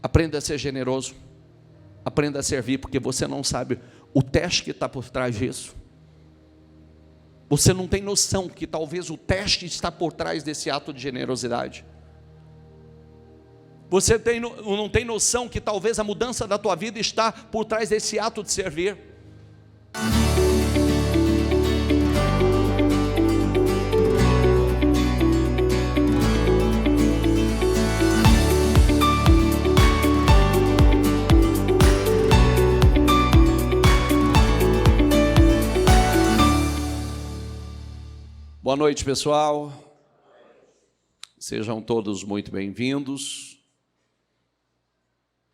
Aprenda a ser generoso, aprenda a servir, porque você não sabe o teste que está por trás disso. Você não tem noção que talvez o teste está por trás desse ato de generosidade. Você não tem noção que talvez a mudança da tua vida está por trás desse ato de servir. Boa noite, pessoal. Sejam todos muito bem-vindos.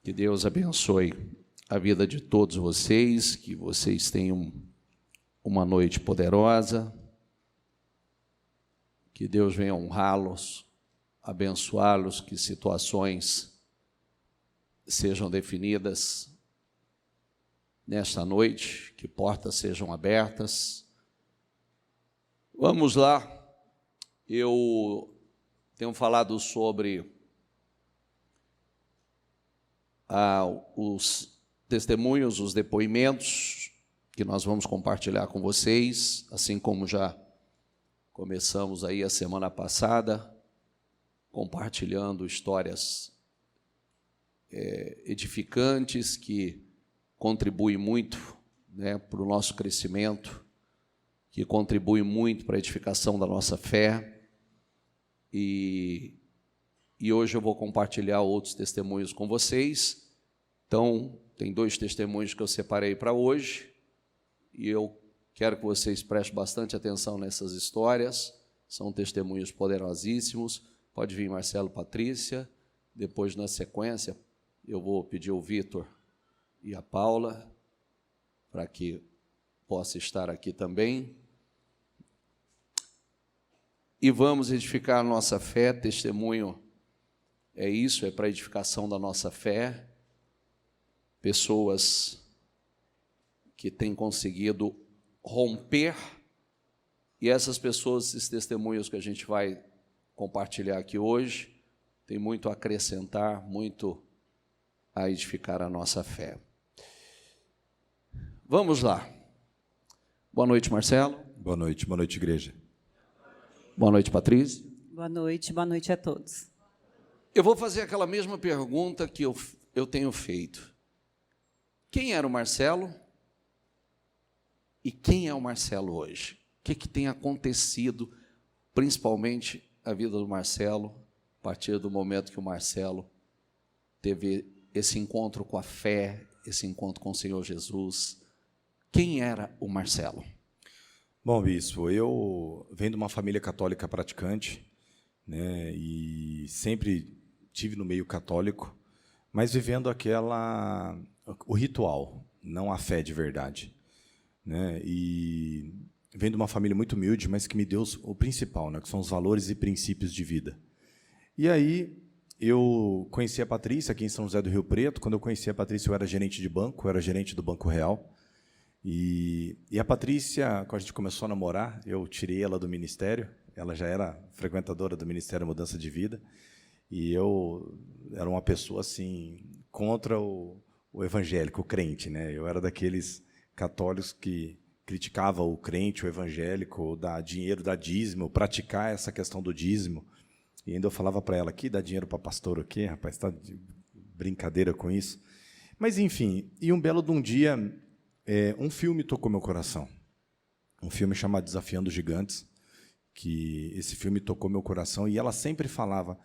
Que Deus abençoe a vida de todos vocês, que vocês tenham uma noite poderosa, que Deus venha honrá-los, abençoá-los, que situações sejam definidas nesta noite, que portas sejam abertas. Vamos lá, eu tenho falado sobre os testemunhos, os depoimentos que nós vamos compartilhar com vocês, assim como já começamos aí a semana passada, compartilhando histórias edificantes que contribuem muito, né, para o nosso crescimento, que contribuem muito para a edificação da nossa fé. E hoje eu vou compartilhar outros testemunhos com vocês. Então, tem 2 testemunhos que eu separei para hoje, e eu quero que vocês prestem bastante atenção nessas histórias. São testemunhos poderosíssimos. Pode vir Marcelo, Patrícia. Depois, na sequência, eu vou pedir o Vitor e a Paula para que possa estar aqui também. E vamos edificar a nossa fé. Testemunho é isso, é para a edificação da nossa fé. Pessoas que têm conseguido romper, e essas pessoas, esses testemunhos que a gente vai compartilhar aqui hoje, tem muito a acrescentar, muito a edificar a nossa fé. Vamos lá. Boa noite, Marcelo. Boa noite, igreja. Boa noite, Patrícia. Boa noite a todos. Eu vou fazer aquela mesma pergunta que eu tenho feito. Quem era o Marcelo? E quem é o Marcelo hoje? O que tem acontecido, principalmente a vida do Marcelo, a partir do momento que o Marcelo teve esse encontro com a fé, esse encontro com o Senhor Jesus? Quem era o Marcelo? Bom, bispo, eu venho de uma família católica praticante, né, e sempre tive no meio católico, mas vivendo o ritual, não a fé de verdade, né? E venho de uma família muito humilde, mas que me deu o principal, né, que são os valores e princípios de vida. E aí eu conheci a Patrícia aqui em São José do Rio Preto. Quando eu conheci a Patrícia, eu era gerente de banco, eu era gerente do Banco Real. E a Patrícia, quando a gente começou a namorar, eu tirei ela do ministério. Ela já era frequentadora do Ministério Mudança de Vida, e eu era uma pessoa assim contra o evangélico, o crente, né? Eu era daqueles católicos que criticava o crente, o evangélico, dar dinheiro, dar dízimo, praticar essa questão do dízimo. E ainda eu falava para ela aqui, dá dinheiro para pastor o quê, rapaz? Está de brincadeira com isso? Mas enfim, e um belo de um dia, um filme tocou meu coração. Um filme chamado Desafiando os Gigantes, que esse filme tocou meu coração, e ela sempre falava.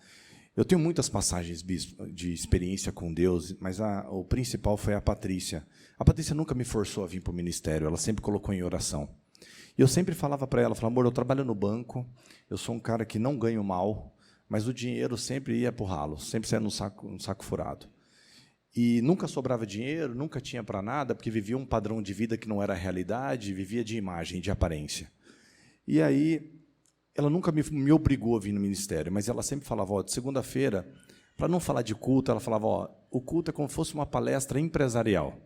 Eu tenho muitas passagens, bispo, de experiência com Deus, mas o principal foi a Patrícia. A Patrícia nunca me forçou a vir para o ministério, ela sempre colocou em oração. E eu sempre falava para ela, amor, eu trabalho no banco, eu sou um cara que não ganho mal, mas o dinheiro sempre ia para o ralo, sempre saia um saco furado. E nunca sobrava dinheiro, nunca tinha para nada, porque vivia um padrão de vida que não era a realidade, vivia de imagem, de aparência. E aí, ela nunca me obrigou a vir no ministério, mas ela sempre falava, de segunda-feira, para não falar de culto, ela falava, o culto é como se fosse uma palestra empresarial.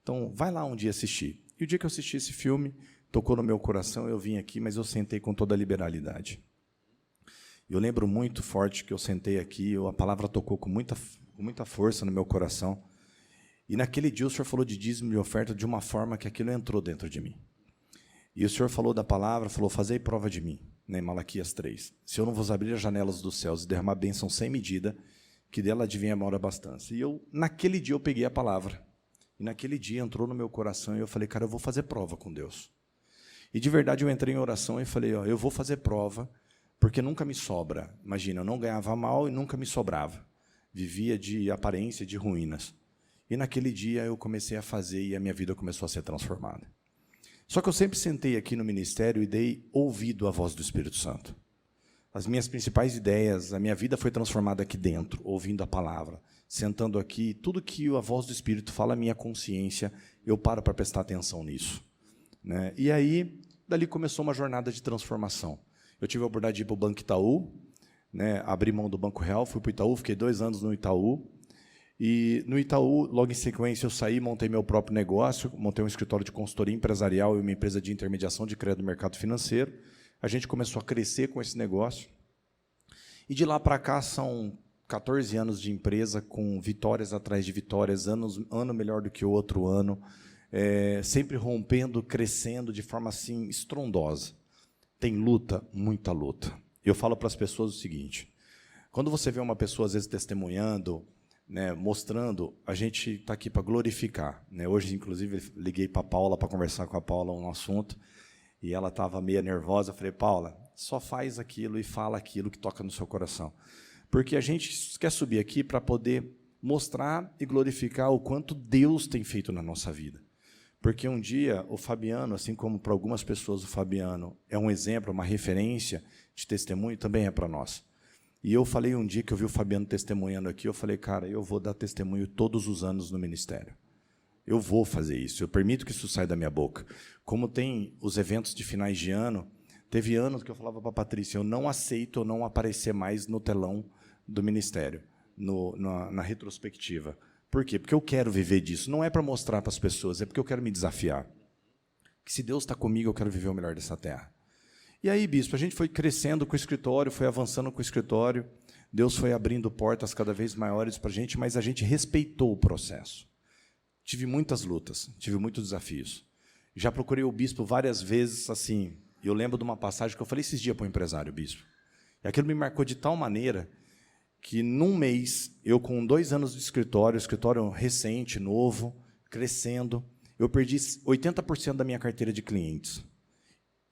Então, vai lá um dia assistir. E o dia que eu assisti esse filme, tocou no meu coração, eu vim aqui, mas eu sentei com toda a liberalidade. Eu lembro muito forte que eu sentei aqui, a palavra tocou com com muita força no meu coração. E naquele dia o Senhor falou de dízimo e oferta de uma forma que aquilo entrou dentro de mim. E o Senhor falou da palavra, falou, fazei prova de mim, né, em Malaquias 3. Se eu não vos abrir as janelas dos céus e derramar bênção sem medida, que dela adivinha a maior abastança. E naquele dia eu peguei a palavra. E naquele dia entrou no meu coração e eu falei, cara, eu vou fazer prova com Deus. E de verdade eu entrei em oração e falei, ó, eu vou fazer prova, porque nunca me sobra. Imagina, eu não ganhava mal e nunca me sobrava. Vivia de aparência, de ruínas. E naquele dia eu comecei a fazer e a minha vida começou a ser transformada. Só que eu sempre sentei aqui no ministério e dei ouvido à voz do Espírito Santo. As minhas principais ideias, a minha vida foi transformada aqui dentro, ouvindo a palavra, sentando aqui, tudo que a voz do Espírito fala à minha consciência, eu paro para prestar atenção nisso. Né? E aí, dali começou uma jornada de transformação. Eu tive a oportunidade de ir para o Banco Itaú, né, abri mão do Banco Real, fui para o Itaú, fiquei 2 anos no Itaú, e no Itaú, logo em sequência, eu saí, montei meu próprio negócio, montei um escritório de consultoria empresarial e uma empresa de intermediação de crédito no mercado financeiro. A gente começou a crescer com esse negócio. E de lá para cá são 14 anos de empresa, com vitórias atrás de vitórias, ano melhor do que o outro ano, sempre rompendo, crescendo de forma assim estrondosa. Tem luta, muita luta. Eu falo para as pessoas o seguinte, quando você vê uma pessoa, às vezes, testemunhando, né, mostrando, a gente está aqui para glorificar. Né? Hoje, inclusive, liguei para a Paula para conversar com a Paula um assunto, e ela estava meio nervosa. Eu falei, Paula, só faz aquilo e fala aquilo que toca no seu coração. Porque a gente quer subir aqui para poder mostrar e glorificar o quanto Deus tem feito na nossa vida. Porque um dia o Fabiano, assim como para algumas pessoas o Fabiano é um exemplo, uma referência de testemunho, também é para nós. E eu falei um dia que eu vi o Fabiano testemunhando aqui, eu falei, cara, eu vou dar testemunho todos os anos no ministério. Eu vou fazer isso, eu permito que isso saia da minha boca. Como tem os eventos de finais de ano, teve anos que eu falava para a Patrícia, eu não aceito eu não aparecer mais no telão do ministério, na retrospectiva. Por quê? Porque eu quero viver disso. Não é para mostrar para as pessoas, é porque eu quero me desafiar. Que se Deus está comigo, eu quero viver o melhor dessa terra. E aí, bispo, a gente foi crescendo com o escritório, foi avançando com o escritório, Deus foi abrindo portas cada vez maiores para a gente, mas a gente respeitou o processo. Tive muitas lutas, tive muitos desafios. Já procurei o bispo várias vezes, assim, eu lembro de uma passagem que eu falei esses dias para o empresário, bispo. E aquilo me marcou de tal maneira que, num mês, eu com 2 anos de escritório recente, novo, crescendo, eu perdi 80% da minha carteira de clientes.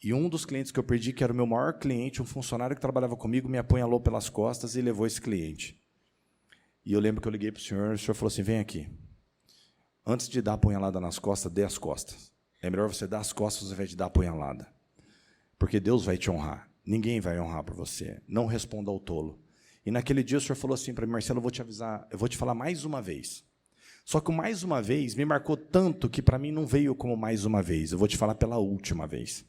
E um dos clientes que eu perdi, que era o meu maior cliente, um funcionário que trabalhava comigo, me apunhalou pelas costas e levou esse cliente. E eu lembro que eu liguei para o senhor falou assim, vem aqui. Antes de dar a punhalada nas costas, dê as costas. É melhor você dar as costas ao invés de dar a punhalada. Porque Deus vai te honrar. Ninguém vai honrar por você. Não responda ao tolo. E naquele dia o senhor falou assim para mim, Marcelo, eu vou te avisar, eu vou te falar mais uma vez. Só que o mais uma vez me marcou tanto que para mim não veio como mais uma vez. Eu vou te falar pela última vez.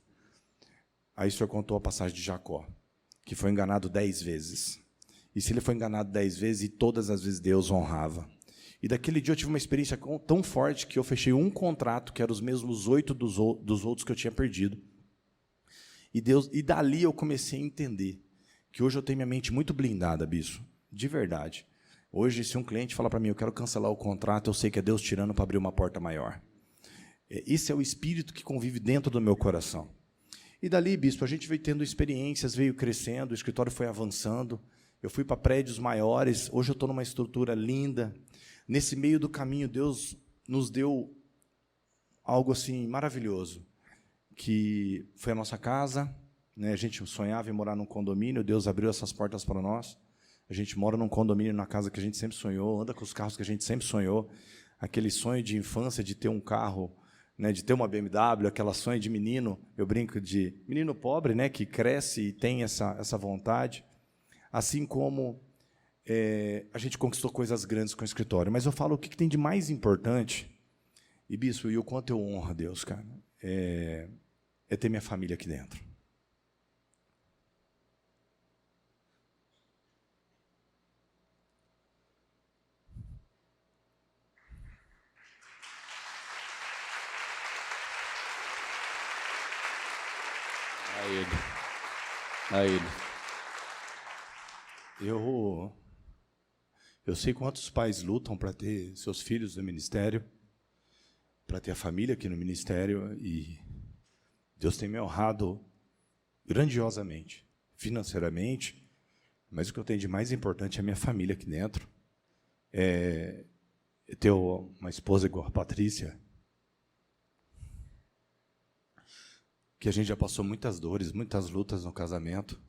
Aí o senhor contou a passagem de Jacó, que foi enganado 10 vezes. E se ele foi enganado 10 vezes, e todas as vezes Deus honrava. E daquele dia eu tive uma experiência tão forte que eu fechei um contrato, que era os mesmos 8 dos outros que eu tinha perdido. E dali eu comecei a entender que hoje eu tenho minha mente muito blindada, bispo, de verdade. Hoje, se um cliente fala para mim, eu quero cancelar o contrato, eu sei que é Deus tirando para abrir uma porta maior. Esse é o espírito que convive dentro do meu coração. E dali, bispo, a gente veio tendo experiências, veio crescendo, o escritório foi avançando, eu fui para prédios maiores, hoje eu estou numa estrutura linda. Nesse meio do caminho, Deus nos deu algo assim maravilhoso, que foi a nossa casa, né? A gente sonhava em morar num condomínio, Deus abriu essas portas para nós. A gente mora num condomínio, na casa que a gente sempre sonhou, anda com os carros que a gente sempre sonhou, aquele sonho de infância de ter um carro, né, de ter uma BMW, aquela sonho de menino, eu brinco de menino pobre, né, que cresce e tem essa vontade, assim como a gente conquistou coisas grandes com o escritório. Mas eu falo o que tem de mais importante, e bispo, e o quanto eu honro a Deus, cara, é ter minha família aqui dentro. A ele. Eu sei quantos pais lutam para ter seus filhos no ministério, para ter a família aqui no ministério, e Deus tem me honrado grandiosamente, financeiramente, mas o que eu tenho de mais importante é a minha família aqui dentro. Ter uma esposa igual a Patrícia, que a gente já passou muitas dores, muitas lutas no casamento,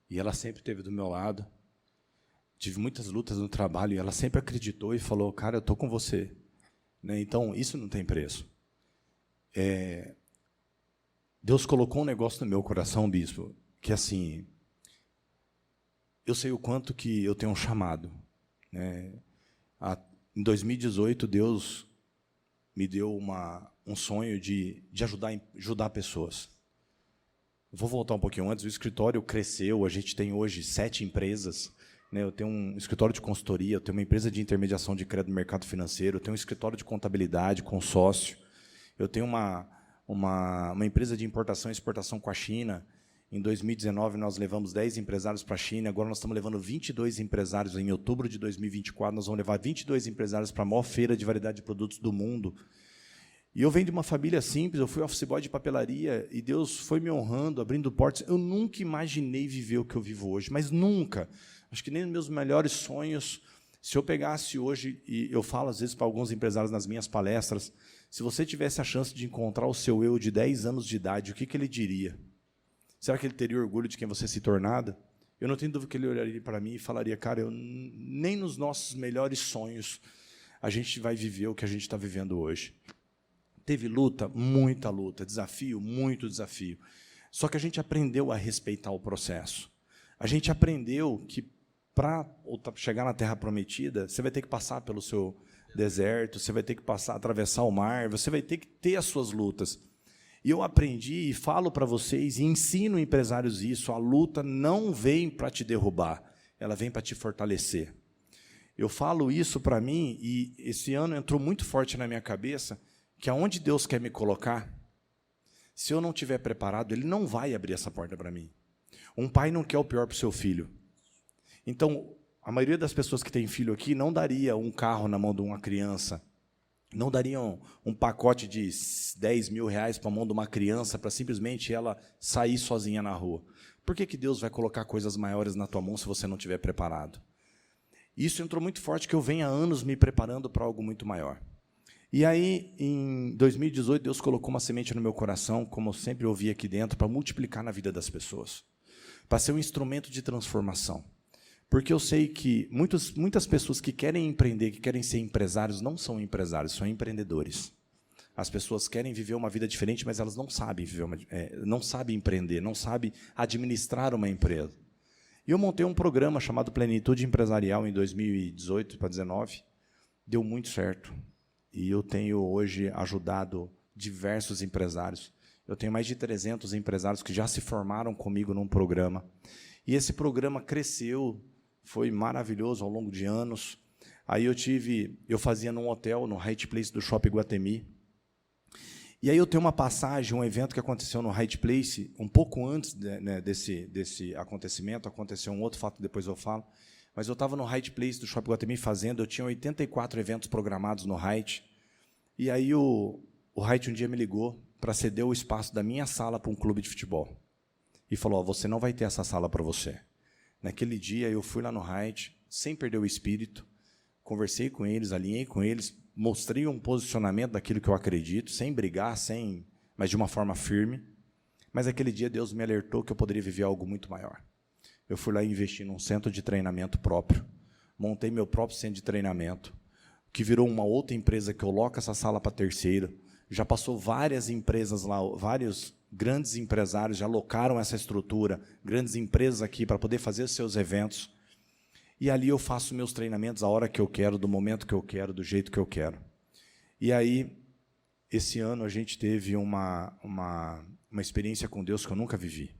e ela sempre esteve do meu lado. Tive muitas lutas no trabalho, e ela sempre acreditou e falou, cara, eu estou com você. Né? Então, isso não tem preço. Deus colocou um negócio no meu coração, bispo, que assim, eu sei o quanto que eu tenho um chamado. Né? Em 2018, Deus me deu um sonho de ajudar pessoas. Vou voltar um pouquinho antes. O escritório cresceu, a gente tem hoje 7 empresas. Né? Eu tenho um escritório de consultoria, eu tenho uma empresa de intermediação de crédito no mercado financeiro, eu tenho um escritório de contabilidade com sócio, eu tenho uma empresa de importação e exportação com a China. Em 2019, nós levamos 10 empresários para a China, agora nós estamos levando 22 empresários. Em outubro de 2024, nós vamos levar 22 empresários para a maior feira de variedade de produtos do mundo. E eu venho de uma família simples, eu fui office boy de papelaria, e Deus foi me honrando, abrindo portas. Eu nunca imaginei viver o que eu vivo hoje, mas nunca. Acho que nem nos meus melhores sonhos, se eu pegasse hoje, e eu falo às vezes para alguns empresários nas minhas palestras, se você tivesse a chance de encontrar o seu eu de 10 anos de idade, o que ele diria? Será que ele teria orgulho de quem você se tornado? Eu não tenho dúvida que ele olharia para mim e falaria, cara, nem nos nossos melhores sonhos a gente vai viver o que a gente está vivendo hoje. Teve luta, muita luta, desafio, muito desafio. Só que a gente aprendeu a respeitar o processo. A gente aprendeu que para chegar na Terra Prometida, você vai ter que passar pelo seu deserto, você vai ter que atravessar o mar, você vai ter que ter as suas lutas. E eu aprendi e falo para vocês e ensino empresários isso, a luta não vem para te derrubar, ela vem para te fortalecer. Eu falo isso para mim e esse ano entrou muito forte na minha cabeça que aonde Deus quer me colocar, se eu não estiver preparado, Ele não vai abrir essa porta para mim. Um pai não quer o pior para o seu filho. Então, a maioria das pessoas que tem filho aqui não daria um carro na mão de uma criança, não dariam um pacote de 10 mil reais para a mão de uma criança para simplesmente ela sair sozinha na rua. Por que Deus vai colocar coisas maiores na tua mão se você não estiver preparado? Isso entrou muito forte, que eu venho há anos me preparando para algo muito maior. E aí, em 2018, Deus colocou uma semente no meu coração, como eu sempre ouvi aqui dentro, para multiplicar na vida das pessoas, para ser um instrumento de transformação. Porque eu sei que muitas pessoas que querem empreender, que querem ser empresários, não são empresários, são empreendedores. As pessoas querem viver uma vida diferente, mas elas não sabem não sabem empreender, não sabem administrar uma empresa. E eu montei um programa chamado Plenitude Empresarial em 2018 para 2019. Deu muito certo. E eu tenho hoje ajudado diversos empresários. Eu tenho mais de 300 empresários que já se formaram comigo num programa. E esse programa cresceu, foi maravilhoso ao longo de anos. Aí eu fazia num hotel, no Hyatt Place do Shopping Guatemi. E aí eu tenho uma passagem, um evento que aconteceu no Hyatt Place, um pouco antes desse acontecimento, aconteceu um outro fato que depois eu falo, mas eu estava no Hyatt Place do Shopping Guatemi fazendo, eu tinha 84 eventos programados no Hyatt, e aí o Hyatt um dia me ligou para ceder o espaço da minha sala para um clube de futebol. E falou, você não vai ter essa sala para você. Naquele dia eu fui lá no Hyatt, sem perder o espírito, conversei com eles, alinhei com eles, mostrei um posicionamento daquilo que eu acredito, sem brigar, mas de uma forma firme. Mas aquele dia Deus me alertou que eu poderia viver algo muito maior. Eu fui lá e investi num centro de treinamento próprio, montei meu próprio centro de treinamento, que virou uma outra empresa que eu loco essa sala para terceiro. Já passou várias empresas lá, vários grandes empresários já alocaram essa estrutura, grandes empresas aqui para poder fazer os seus eventos. E ali eu faço meus treinamentos a hora que eu quero, do momento que eu quero, do jeito que eu quero. E aí, esse ano, a gente teve uma experiência com Deus que eu nunca vivi.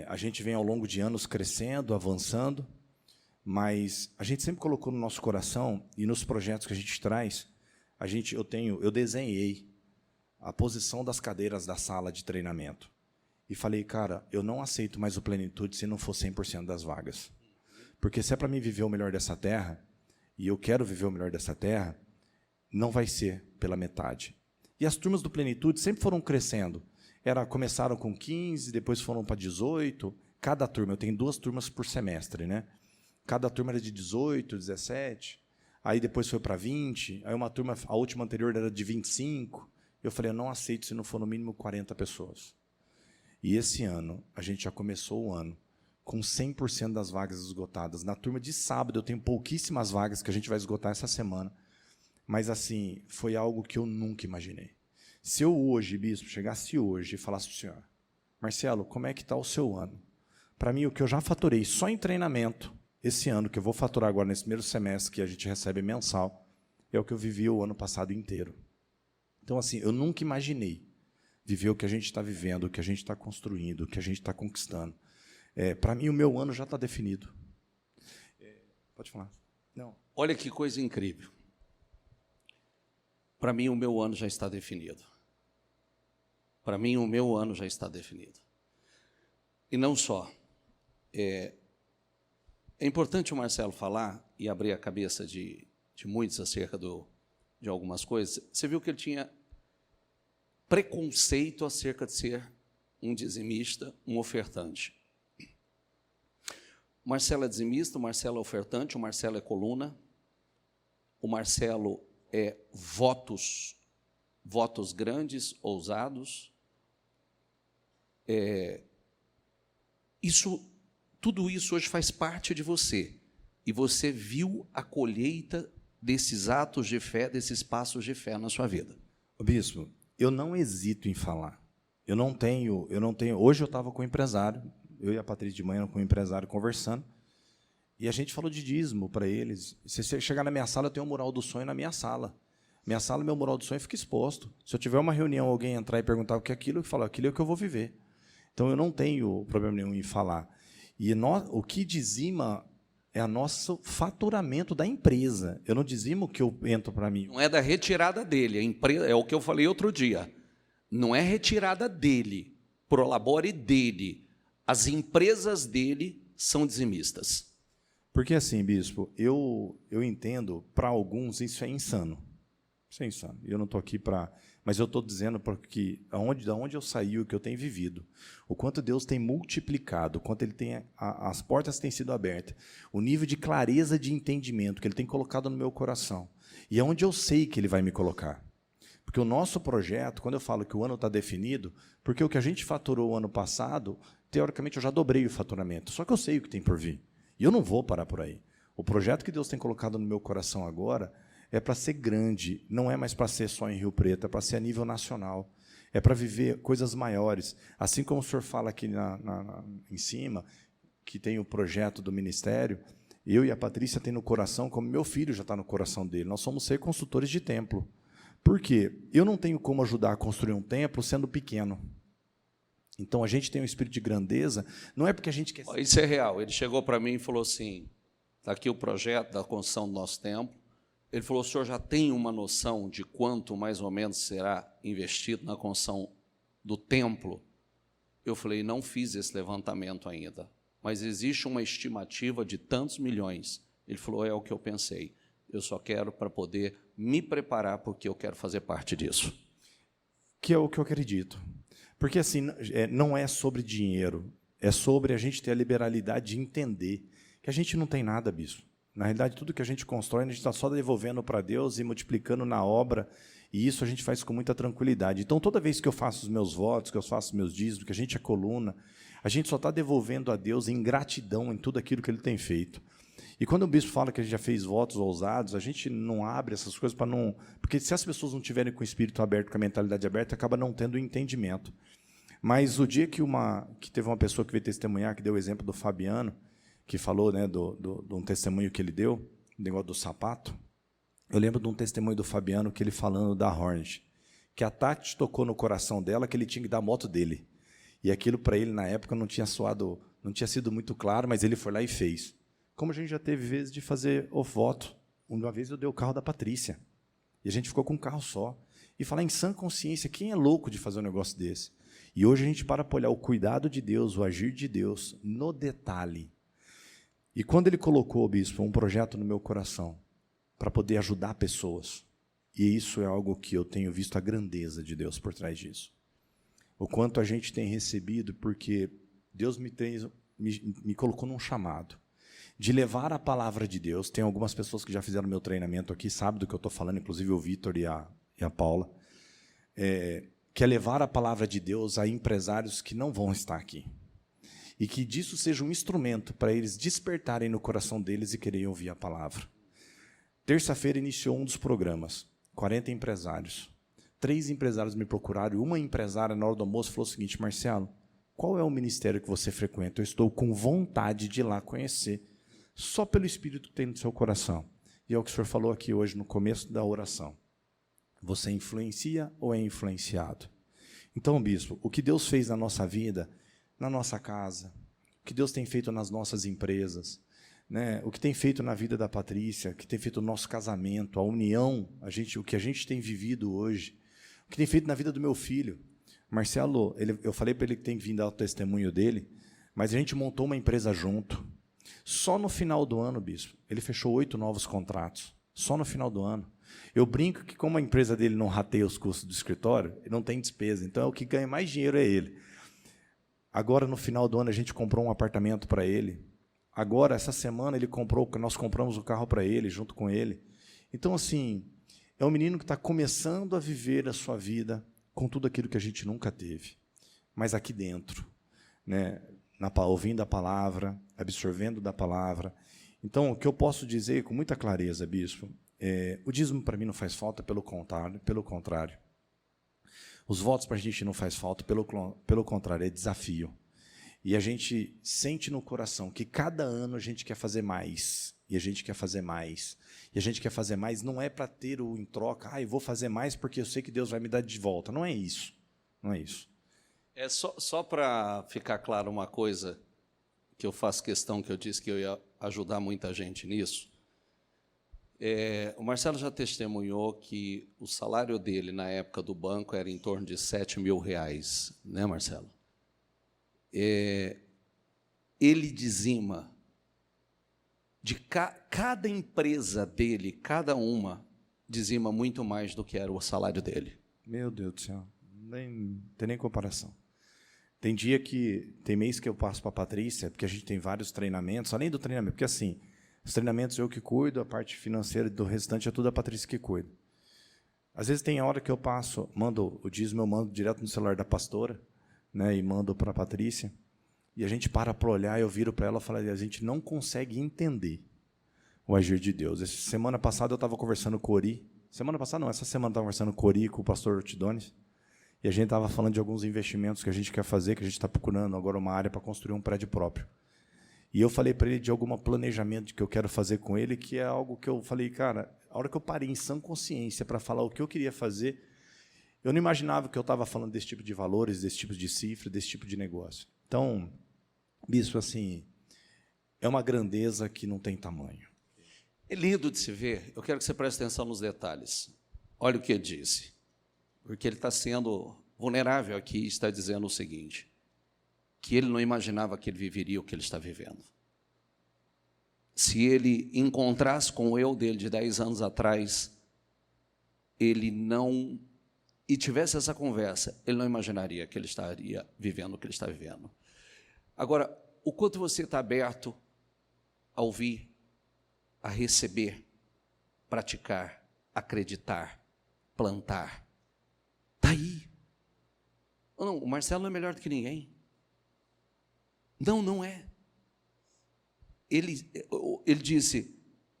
A gente vem ao longo de anos crescendo, avançando, mas a gente sempre colocou no nosso coração, e nos projetos que a gente traz, eu desenhei a posição das cadeiras da sala de treinamento. E falei, cara, eu não aceito mais o Plenitude se não for 100% das vagas. Porque se é para mim viver o melhor dessa terra, e eu quero viver o melhor dessa terra, não vai ser pela metade. E as turmas do Plenitude sempre foram crescendo. Começaram com 15, depois foram para 18. Cada turma, eu tenho 2 turmas por semestre, né? Cada turma era de 18, 17. Aí depois foi para 20. Aí uma turma, a última anterior era de 25. Eu falei, eu não aceito se não for no mínimo 40 pessoas. E esse ano, a gente já começou o ano com 100% das vagas esgotadas. Na turma de sábado, eu tenho pouquíssimas vagas que a gente vai esgotar essa semana. Mas, assim, foi algo que eu nunca imaginei. Se eu hoje, bispo, chegasse hoje e falasse para o senhor, Marcelo, como é que está o seu ano? Para mim, o que eu já faturei só em treinamento, esse ano, que eu vou faturar agora nesse primeiro semestre, que a gente recebe mensal, é o que eu vivi o ano passado inteiro. Então, assim, eu nunca imaginei viver o que a gente está vivendo, o que a gente está construindo, o que a gente está conquistando. Para mim, o meu ano já está definido. Pode falar. Não. Olha que coisa incrível. Para mim, o meu ano já está definido. Para mim, o meu ano já está definido. E não só. É importante o Marcelo falar e abrir a cabeça de muitos acerca de algumas coisas. Você viu que ele tinha preconceito acerca de ser um dizimista, um ofertante. O Marcelo é dizimista, o Marcelo é ofertante, o Marcelo é coluna, o Marcelo é votos grandes, ousados. Tudo isso hoje faz parte de você. E você viu a colheita desses atos de fé, desses passos de fé na sua vida. Bispo, eu não hesito em falar. Eu não tenho. Hoje eu estava com um empresário, eu e a Patrícia de manhã com um empresário conversando, e a gente falou de dízimo para eles. Se você chegar na minha sala, eu tenho um mural do sonho na minha sala. Minha sala, meu mural do sonho fica exposto. Se eu tiver uma reunião, alguém entrar e perguntar o que é aquilo, eu falo, aquilo é o que eu vou viver. Então, eu não tenho problema nenhum em falar. E o que dizima é o nosso faturamento da empresa. Eu não dizimo o que eu entro para mim. Não é da retirada dele. A empresa, é o que eu falei outro dia. Não é retirada dele. Prolabore dele. As empresas dele são dizimistas. Porque, assim, bispo, eu entendo, para alguns, isso é insano. Isso é insano. Eu não estou aqui para... Mas eu estou dizendo porque da onde eu saí, o que eu tenho vivido, o quanto Deus tem multiplicado, o quanto Ele tem as portas têm sido abertas, o nível de clareza de entendimento que Ele tem colocado no meu coração, e é onde eu sei que Ele vai me colocar. Porque o nosso projeto, quando eu falo que o ano está definido, porque o que a gente faturou o ano passado, teoricamente eu já dobrei o faturamento, só que eu sei o que tem por vir, e eu não vou parar por aí. O projeto que Deus tem colocado no meu coração agora é para ser grande, não é mais para ser só em Rio Preto, é para ser a nível nacional, é para viver coisas maiores. Assim como o senhor fala aqui em cima, que tem o projeto do ministério, eu e a Patrícia tem no coração, como meu filho já está no coração dele, nós somos ser consultores de templo. Por quê? Eu não tenho como ajudar a construir um templo sendo pequeno. Então, a gente tem um espírito de grandeza, não é porque a gente quer... Isso é real. Ele chegou para mim e falou assim, está aqui o projeto da construção do nosso templo. Ele falou, o senhor já tem uma noção de quanto, mais ou menos, será investido na construção do templo? Eu falei, não fiz esse levantamento ainda, mas existe uma estimativa de tantos milhões. Ele falou, é o que eu pensei. Eu só quero para poder me preparar, porque eu quero fazer parte disso. Que é o que eu acredito. Porque, assim, não é sobre dinheiro, é sobre a gente ter a liberalidade de entender que a gente não tem nada, bispo. Na realidade, tudo que a gente constrói, a gente está só devolvendo para Deus e multiplicando na obra, e isso a gente faz com muita tranquilidade. Então, toda vez que eu faço os meus votos, que eu faço os meus dízimos, que a gente é coluna, a gente só está devolvendo a Deus em gratidão em tudo aquilo que Ele tem feito. E quando o bispo fala que a gente já fez votos ousados, a gente não abre essas coisas para não... Porque se as pessoas não tiverem com o espírito aberto, com a mentalidade aberta, acaba não tendo entendimento. Mas o dia que teve uma pessoa que veio testemunhar, que deu o exemplo do Fabiano, que falou, né, de um testemunho que ele deu, o negócio do sapato, eu lembro de um testemunho do Fabiano, que ele falando da Hornet, que a Tati tocou no coração dela que ele tinha que dar a moto dele. E aquilo para ele, na época, não tinha sido muito claro, mas ele foi lá e fez. Como a gente já teve vezes de fazer o voto. Uma vez eu dei o carro da Patrícia, e a gente ficou com um carro só. E falar em sã consciência, quem é louco de fazer um negócio desse? E hoje a gente para olhar o cuidado de Deus, o agir de Deus, no detalhe. E quando ele colocou, bispo, um projeto no meu coração para poder ajudar pessoas, e isso é algo que eu tenho visto a grandeza de Deus por trás disso. O quanto a gente tem recebido, porque Deus me colocou num chamado de levar a palavra de Deus. Tem algumas pessoas que já fizeram meu treinamento aqui, sabem do que eu estou falando, inclusive o Vitor e a Paula, que é levar a palavra de Deus a empresários que não vão estar aqui. E que disso seja um instrumento para eles despertarem no coração deles e quererem ouvir a palavra. Terça-feira iniciou um dos programas, 40 empresários. 3 empresários me procuraram, e uma empresária, na hora do almoço, falou o seguinte: Marcelo, qual é o ministério que você frequenta? Eu estou com vontade de ir lá conhecer, só pelo Espírito que tem no seu coração. E é o que o senhor falou aqui hoje, no começo da oração. Você influencia ou é influenciado? Então, bispo, o que Deus fez na nossa vida, na nossa casa, o que Deus tem feito nas nossas empresas, né? O que tem feito na vida da Patrícia, o que tem feito no nosso casamento, a união, o que a gente tem vivido hoje, o que tem feito na vida do meu filho. Marcelo, eu falei para ele que tem que vir dar o testemunho dele, mas a gente montou uma empresa junto. Só no final do ano, bispo, ele fechou 8 novos contratos. Só no final do ano. Eu brinco que, como a empresa dele não rateia os custos do escritório, ele não tem despesa. Então, o que ganha mais dinheiro é ele. Agora, no final do ano, a gente comprou um apartamento para ele. Agora, essa semana, nós compramos o carro para ele, junto com ele. Então, assim, é um menino que está começando a viver a sua vida com tudo aquilo que a gente nunca teve. Mas aqui dentro, né? Ouvindo a palavra, absorvendo da palavra. Então, o que eu posso dizer com muita clareza, bispo, o dízimo para mim não faz falta, pelo contrário. Os votos para a gente não faz falta, pelo contrário, é desafio. E a gente sente no coração que cada ano a gente quer fazer mais, e a gente quer fazer mais, e a gente quer fazer mais, não é para ter o em troca, eu vou fazer mais porque eu sei que Deus vai me dar de volta. Não é isso, não é isso. É só para ficar claro uma coisa, que eu faço questão, que eu disse que eu ia ajudar muita gente nisso. O Marcelo já testemunhou que o salário dele, na época do banco, era em torno de R$7.000, né, Marcelo? Ele dizima de cada empresa dele, cada uma, dizima muito mais do que era o salário dele. Meu Deus do céu, não tem nem comparação. Tem mês que eu passo para a Patrícia, porque a gente tem vários treinamentos, além do treinamento, porque assim, os treinamentos eu que cuido, a parte financeira do restante é tudo a Patrícia que cuida. Às vezes tem hora que eu mando o dízimo, eu mando direto no celular da pastora, né, e mando para a Patrícia, e a gente para olhar, eu viro para ela e falo, a gente não consegue entender o agir de Deus. Semana passada eu estava conversando com o Ori, essa semana eu estava conversando com o Ori, com o pastor Ortidones, e a gente estava falando de alguns investimentos que a gente quer fazer, que a gente está procurando agora uma área para construir um prédio próprio. E eu falei para ele de algum planejamento que eu quero fazer com ele, que é algo que eu falei, cara, a hora que eu parei em sã consciência para falar o que eu queria fazer, eu não imaginava que eu estava falando desse tipo de valores, desse tipo de cifra, desse tipo de negócio. Então, bispo, assim, é uma grandeza que não tem tamanho. É lindo de se ver. Eu quero que você preste atenção nos detalhes. Olha o que ele disse. Porque ele está sendo vulnerável aqui e está dizendo o seguinte, que ele não imaginava que ele viveria o que ele está vivendo. Se ele encontrasse com o eu dele de 10 anos atrás, e tivesse essa conversa, ele não imaginaria que ele estaria vivendo o que ele está vivendo. Agora, o quanto você está aberto a ouvir, a receber, praticar, acreditar, plantar, está aí. Não, o Marcelo não é melhor do que ninguém. Não é. Ele disse,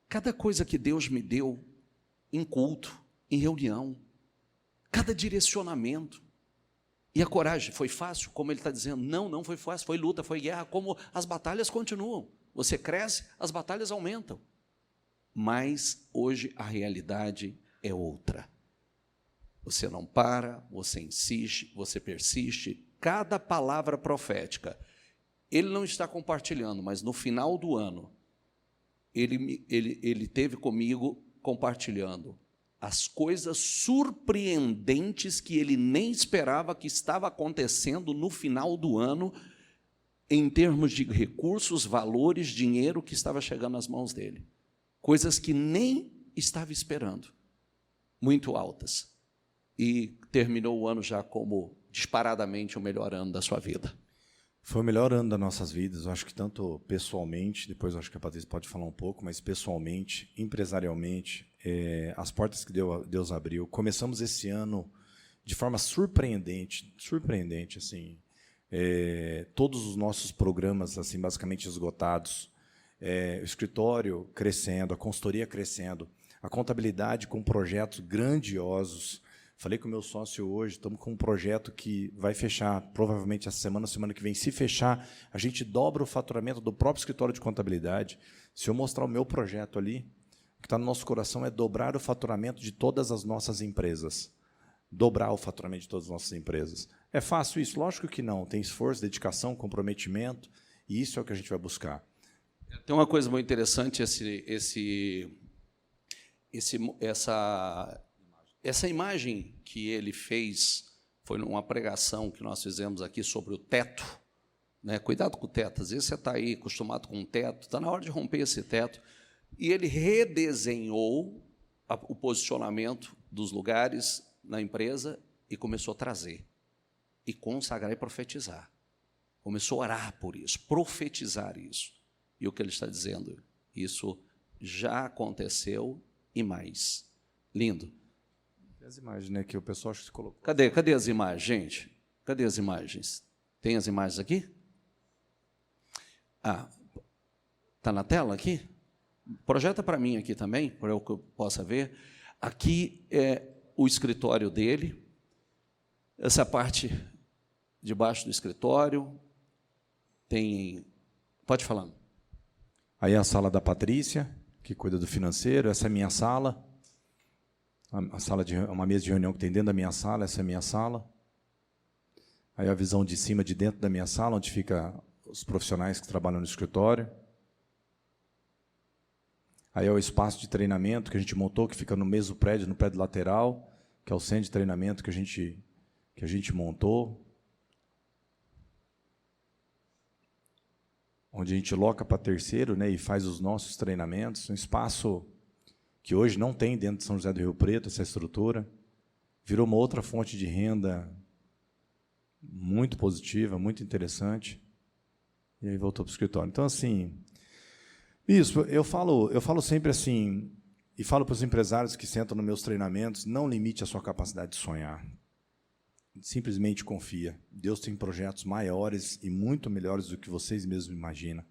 cada coisa que Deus me deu em culto, em reunião, cada direcionamento, e a coragem, foi fácil? Como ele está dizendo, não foi fácil, foi luta, foi guerra, como as batalhas continuam. Você cresce, as batalhas aumentam. Mas hoje a realidade é outra. Você não para, você insiste, você persiste. Cada palavra profética, ele não está compartilhando, mas no final do ano, ele teve comigo compartilhando as coisas surpreendentes que ele nem esperava que estava acontecendo no final do ano, em termos de recursos, valores, dinheiro que estava chegando nas mãos dele. Coisas que nem estava esperando, muito altas. E terminou o ano já como disparadamente o melhor ano da sua vida. Foi o melhor ano das nossas vidas, eu acho que tanto pessoalmente, depois eu acho que a Patrícia pode falar um pouco, mas pessoalmente, empresarialmente, as portas que Deus abriu. Começamos esse ano de forma surpreendente, assim, todos os nossos programas, assim, basicamente esgotados, o escritório crescendo, a consultoria crescendo, a contabilidade com projetos grandiosos. Falei com o meu sócio hoje, estamos com um projeto que vai fechar, provavelmente essa semana que vem. Se fechar, a gente dobra o faturamento do próprio escritório de contabilidade. Se eu mostrar o meu projeto ali, o que está no nosso coração é dobrar o faturamento de todas as nossas empresas. Dobrar o faturamento de todas as nossas empresas. É fácil isso? Lógico que não. Tem esforço, dedicação, comprometimento, e isso é o que a gente vai buscar. Tem uma coisa muito interessante, essa imagem que ele fez foi numa pregação que nós fizemos aqui sobre o teto, né? Cuidado com o teto, às vezes você está aí acostumado com um teto, está na hora de romper esse teto. E ele redesenhou o posicionamento dos lugares na empresa e começou a trazer, e consagrar e profetizar. Começou a orar por isso, profetizar isso. E o que ele está dizendo? Isso já aconteceu e mais. Lindo. As imagens, né, que o pessoal acho que colocou. Cadê as imagens, gente? Cadê as imagens? Tem as imagens aqui? Está na tela aqui? Projeta para mim aqui também, para eu que eu possa ver. Aqui é o escritório dele. Essa é a parte de baixo do escritório. Tem... Pode falar. Aí a sala da Patrícia, que cuida do financeiro. Essa é a minha sala. A sala uma mesa de reunião que tem dentro da minha sala, essa é a minha sala. Aí a visão de cima, de dentro da minha sala, onde fica os profissionais que trabalham no escritório. Aí é o espaço de treinamento que a gente montou, que fica no mesmo prédio, no prédio lateral, que é o centro de treinamento que a gente montou. Onde a gente loca para terceiro, né, e faz os nossos treinamentos. Um espaço que hoje não tem dentro de São José do Rio Preto, essa estrutura. Virou uma outra fonte de renda muito positiva, muito interessante. E aí voltou para o escritório. Então, assim, isso, eu falo sempre assim, e falo para os empresários que sentam nos meus treinamentos, não limite a sua capacidade de sonhar. Simplesmente confia. Deus tem projetos maiores e muito melhores do que vocês mesmos imaginam.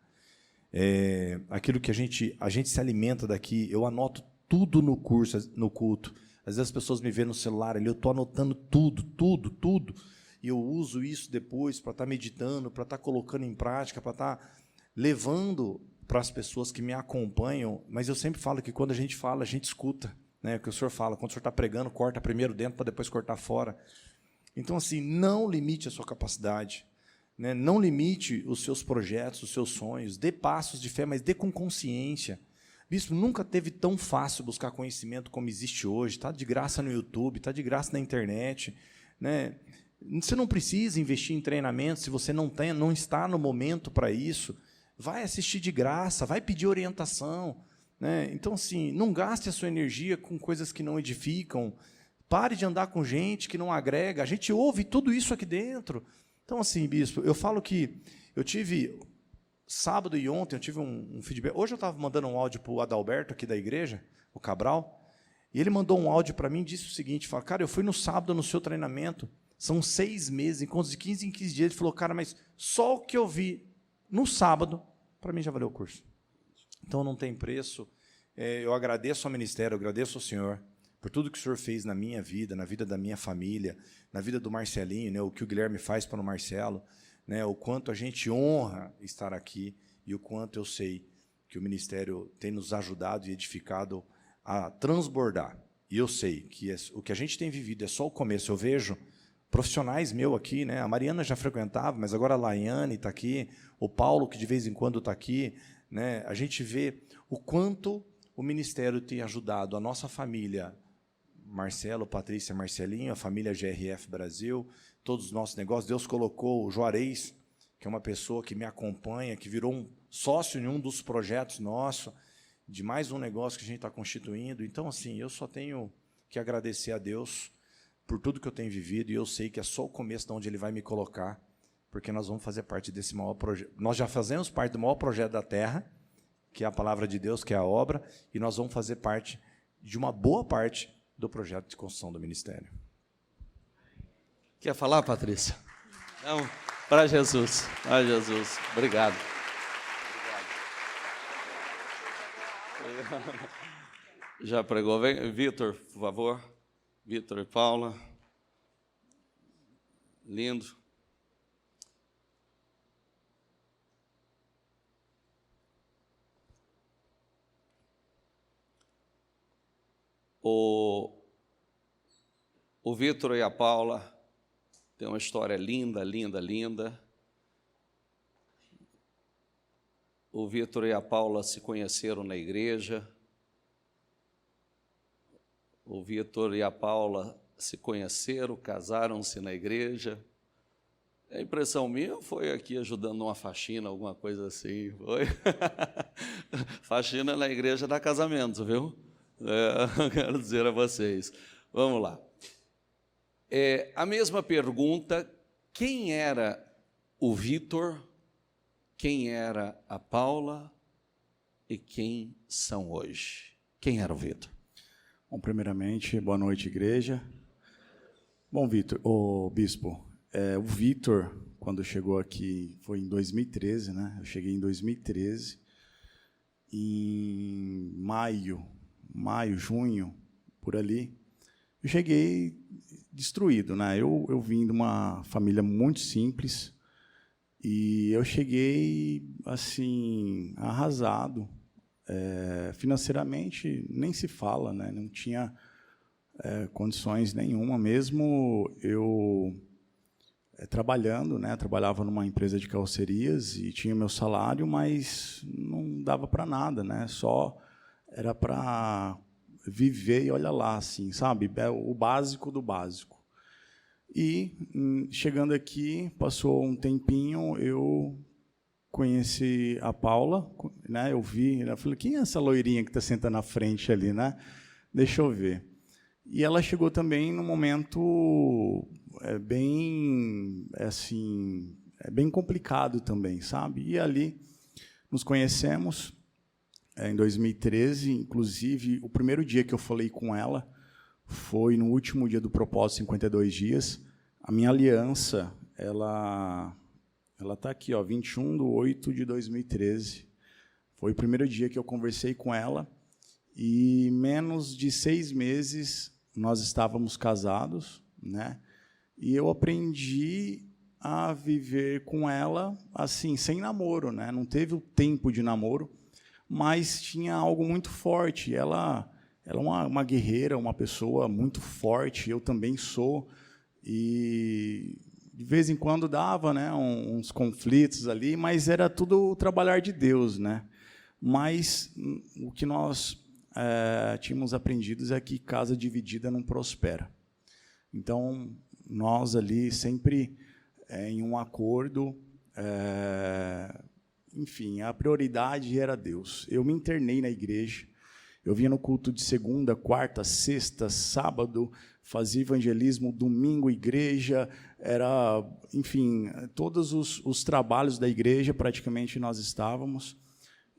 Aquilo que a gente se alimenta daqui, eu anoto tudo no curso, no culto. Às vezes as pessoas me veem no celular, eu estou anotando tudo, e eu uso isso depois para estar meditando, para estar colocando em prática, para estar levando para as pessoas que me acompanham. Mas eu sempre falo que quando a gente fala, a gente escuta, né? O que o senhor fala, quando o senhor está pregando, corta primeiro dentro para depois cortar fora. Então, assim, não limite a sua capacidade, né? Não limite os seus projetos, os seus sonhos, dê passos de fé, mas dê com consciência. Bispo, nunca teve tão fácil buscar conhecimento como existe hoje. Está de graça no YouTube, está de graça na internet, né? Você não precisa investir em treinamento se você não está no momento para isso. Vai assistir de graça, vai pedir orientação, né? Então, assim, não gaste a sua energia com coisas que não edificam. Pare de andar com gente que não agrega. A gente ouve tudo isso aqui dentro. Então, assim, bispo, eu falo que eu tive... Sábado e ontem eu tive um feedback. Hoje eu estava mandando um áudio para o Adalberto, aqui da igreja, o Cabral, e ele mandou um áudio para mim e disse o seguinte, falou, cara, eu fui no sábado no seu treinamento, são 6 meses, encontros de 15 em 15 dias. Ele falou, cara, mas só o que eu vi no sábado, para mim já valeu o curso. Então não tem preço. Eu agradeço ao ministério, eu agradeço ao senhor por tudo que o senhor fez na minha vida, na vida da minha família, na vida do Marcelinho, né, o que o Guilherme faz para o Marcelo, né, o quanto a gente honra estar aqui e o quanto eu sei que o ministério tem nos ajudado e edificado a transbordar. E eu sei que o que a gente tem vivido é só o começo. Eu vejo profissionais meus aqui, né, a Mariana já frequentava, mas agora a Laiane está aqui, o Paulo, que de vez em quando está aqui, né, a gente vê o quanto o ministério tem ajudado a nossa família, Marcelo, Patrícia, Marcelinho, a família GRF Brasil, todos os nossos negócios. Deus colocou o Juarez, que é uma pessoa que me acompanha, que virou um sócio em um dos projetos nossos, de mais um negócio que a gente está constituindo. Então, assim, eu só tenho que agradecer a Deus por tudo que eu tenho vivido, e eu sei que é só o começo de onde Ele vai me colocar, porque nós vamos fazer parte desse maior projeto. Nós já fazemos parte do maior projeto da Terra, que é a palavra de Deus, que é a obra, e nós vamos fazer parte de uma boa parte do projeto de construção do ministério. Quer falar, Patrícia? Não, para Jesus. Para Jesus. Obrigado. Já pregou? Vem, Vitor, por favor. Vitor e Paula. Lindo. O Vitor e a Paula têm uma história linda, linda, linda. O Vitor e a Paula se conheceram na igreja. O Vitor e a Paula se conheceram, casaram-se na igreja. A impressão minha foi aqui ajudando numa faxina, alguma coisa assim. Foi? Faxina na igreja dá casamento, viu? Quero dizer a vocês. Vamos lá. A mesma pergunta, quem era o Vitor, quem era a Paula e quem são hoje? Quem era o Vitor? Bom, primeiramente, boa noite, igreja. Bom, Vitor, bispo, o Vitor, quando chegou aqui, foi em 2013, né? Eu cheguei em 2013, em maio, junho, por ali. Eu cheguei destruído, né? Eu vim de uma família muito simples e eu cheguei, assim, arrasado. Financeiramente, nem se fala, né? Não tinha condições nenhuma, mesmo eu trabalhando, né? Trabalhava numa empresa de carrocerias e tinha meu salário, mas não dava para nada, né? Só era para viver e olha lá, assim, sabe? O básico do básico. E, chegando aqui, passou um tempinho, eu conheci a Paula, né? Eu vi, eu falei, quem é essa loirinha que está sentando na frente ali, né? Deixa eu ver. E ela chegou também num momento bem, assim, bem complicado também, sabe? E ali nos conhecemos em 2013, inclusive o primeiro dia que eu falei com ela foi no último dia do propósito, 52 dias. A minha aliança, ela está aqui, ó, 21/8/2013. Foi o primeiro dia que eu conversei com ela e menos de 6 meses nós estávamos casados, né? E eu aprendi a viver com ela assim, sem namoro, né? Não teve o tempo de namoro, mas tinha algo muito forte. Ela é uma guerreira, uma pessoa muito forte, eu também sou, e de vez em quando dava, né, uns conflitos ali, mas era tudo o trabalhar de Deus, né? Mas o que nós tínhamos aprendido é que casa dividida não prospera. Então, nós ali sempre em um acordo, enfim, a prioridade era Deus. Eu me internei na igreja, eu vinha no culto de segunda, quarta, sexta, sábado, fazia evangelismo, domingo, igreja, enfim, todos os trabalhos da igreja, praticamente, nós estávamos.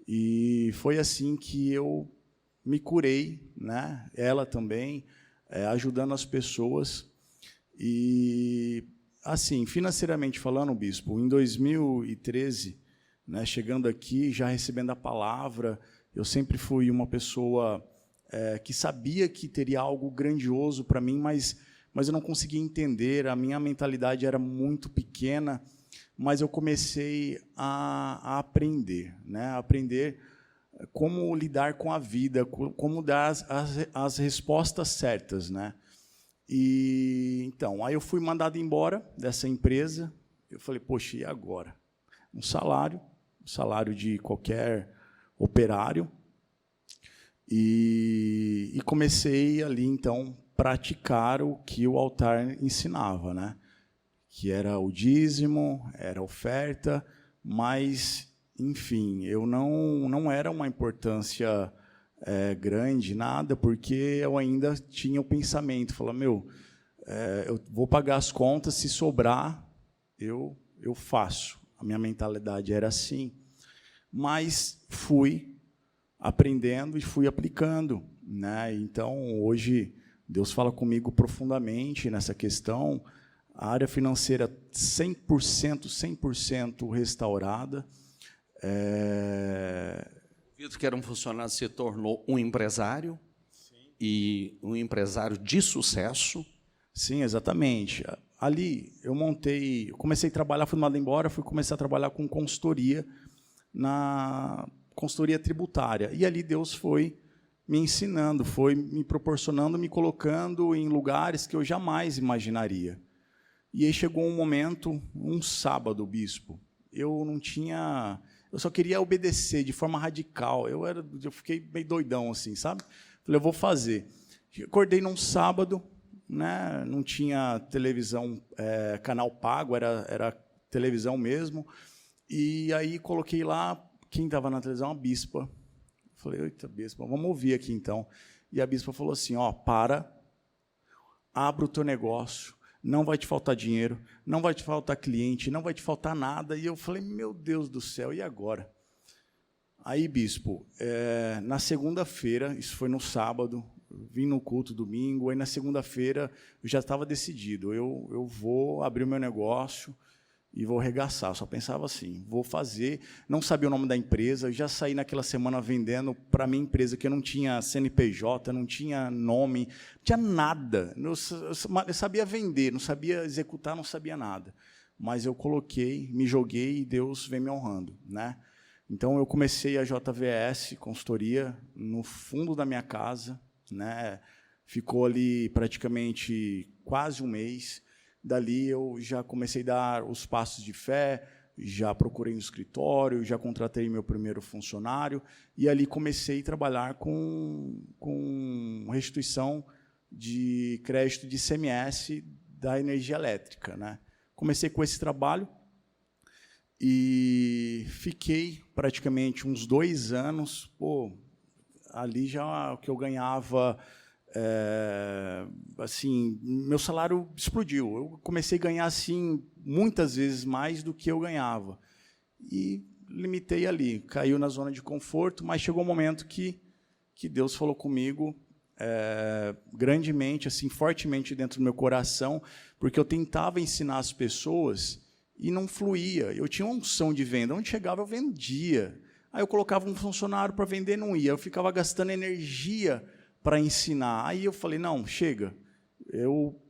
E foi assim que eu me curei, né? Ela também, ajudando as pessoas. E, assim, financeiramente falando, bispo, em 2013, né, chegando aqui, já recebendo a palavra, eu sempre fui uma pessoa que sabia que teria algo grandioso para mim, mas eu não conseguia entender, a minha mentalidade era muito pequena, mas eu comecei a aprender, né? Aprender como lidar com a vida, como dar as respostas certas, né? E então, aí eu fui mandado embora dessa empresa. Eu falei, poxa, e agora? Um salário de qualquer operário. E comecei ali, então, praticar o que o altar ensinava, né? que era o dízimo, era a oferta, mas, enfim, eu não era uma importância grande, nada, porque eu ainda tinha o pensamento, falar, eu vou pagar as contas, se sobrar, eu faço. A minha mentalidade era assim, mas fui aprendendo e fui aplicando, né? Então, hoje, Deus fala comigo profundamente nessa questão. A área financeira 100% restaurada. Vitor, que era um funcionário, se tornou um empresário. Sim. E um empresário de sucesso. Sim, exatamente. Ali eu comecei a trabalhar, fui mandado embora, fui começar a trabalhar com consultoria, na consultoria tributária. E ali Deus foi me ensinando, foi me proporcionando, me colocando em lugares que eu jamais imaginaria. E aí chegou um momento, um sábado, bispo, eu só queria obedecer de forma radical. Eu fiquei meio doidão assim, sabe? Falei, eu vou fazer. Acordei num sábado, né? Não tinha televisão, canal pago, era televisão mesmo. E aí coloquei lá, quem estava na televisão? A bispa. Falei, eita, bispa, vamos ouvir aqui então. E a bispa falou assim, abra o teu negócio, não vai te faltar dinheiro, não vai te faltar cliente, não vai te faltar nada. E eu falei, meu Deus do céu, e agora? Aí, bispo, na segunda-feira, isso foi no sábado, vim no culto domingo, aí na segunda-feira eu já estava decidido, eu vou abrir o meu negócio e vou arregaçar. Eu só pensava assim, vou fazer, não sabia o nome da empresa, já saí naquela semana vendendo para a minha empresa, que eu não tinha CNPJ, não tinha nome, não tinha nada. Eu sabia vender, não sabia executar, não sabia nada. Mas eu coloquei, me joguei e Deus vem me honrando, né? Então, eu comecei a JVS, consultoria, no fundo da minha casa, né? Ficou ali praticamente quase um mês. Dali eu já comecei a dar os passos de fé, já procurei um escritório, já contratei meu primeiro funcionário, e ali comecei a trabalhar com restituição de crédito de ICMS da energia elétrica, né? Comecei com esse trabalho e fiquei praticamente uns 2 anos, ali já o que eu ganhava... assim, meu salário explodiu. Eu comecei a ganhar assim muitas vezes mais do que eu ganhava e limitei ali. Caiu na zona de conforto, mas chegou um momento que Deus falou comigo grandemente, assim, fortemente dentro do meu coração, porque eu tentava ensinar as pessoas e não fluía. Eu tinha uma unção de venda, onde chegava eu vendia. Aí eu colocava um funcionário para vender, não ia. Eu ficava gastando energia para ensinar. Aí eu falei, não, chega, eu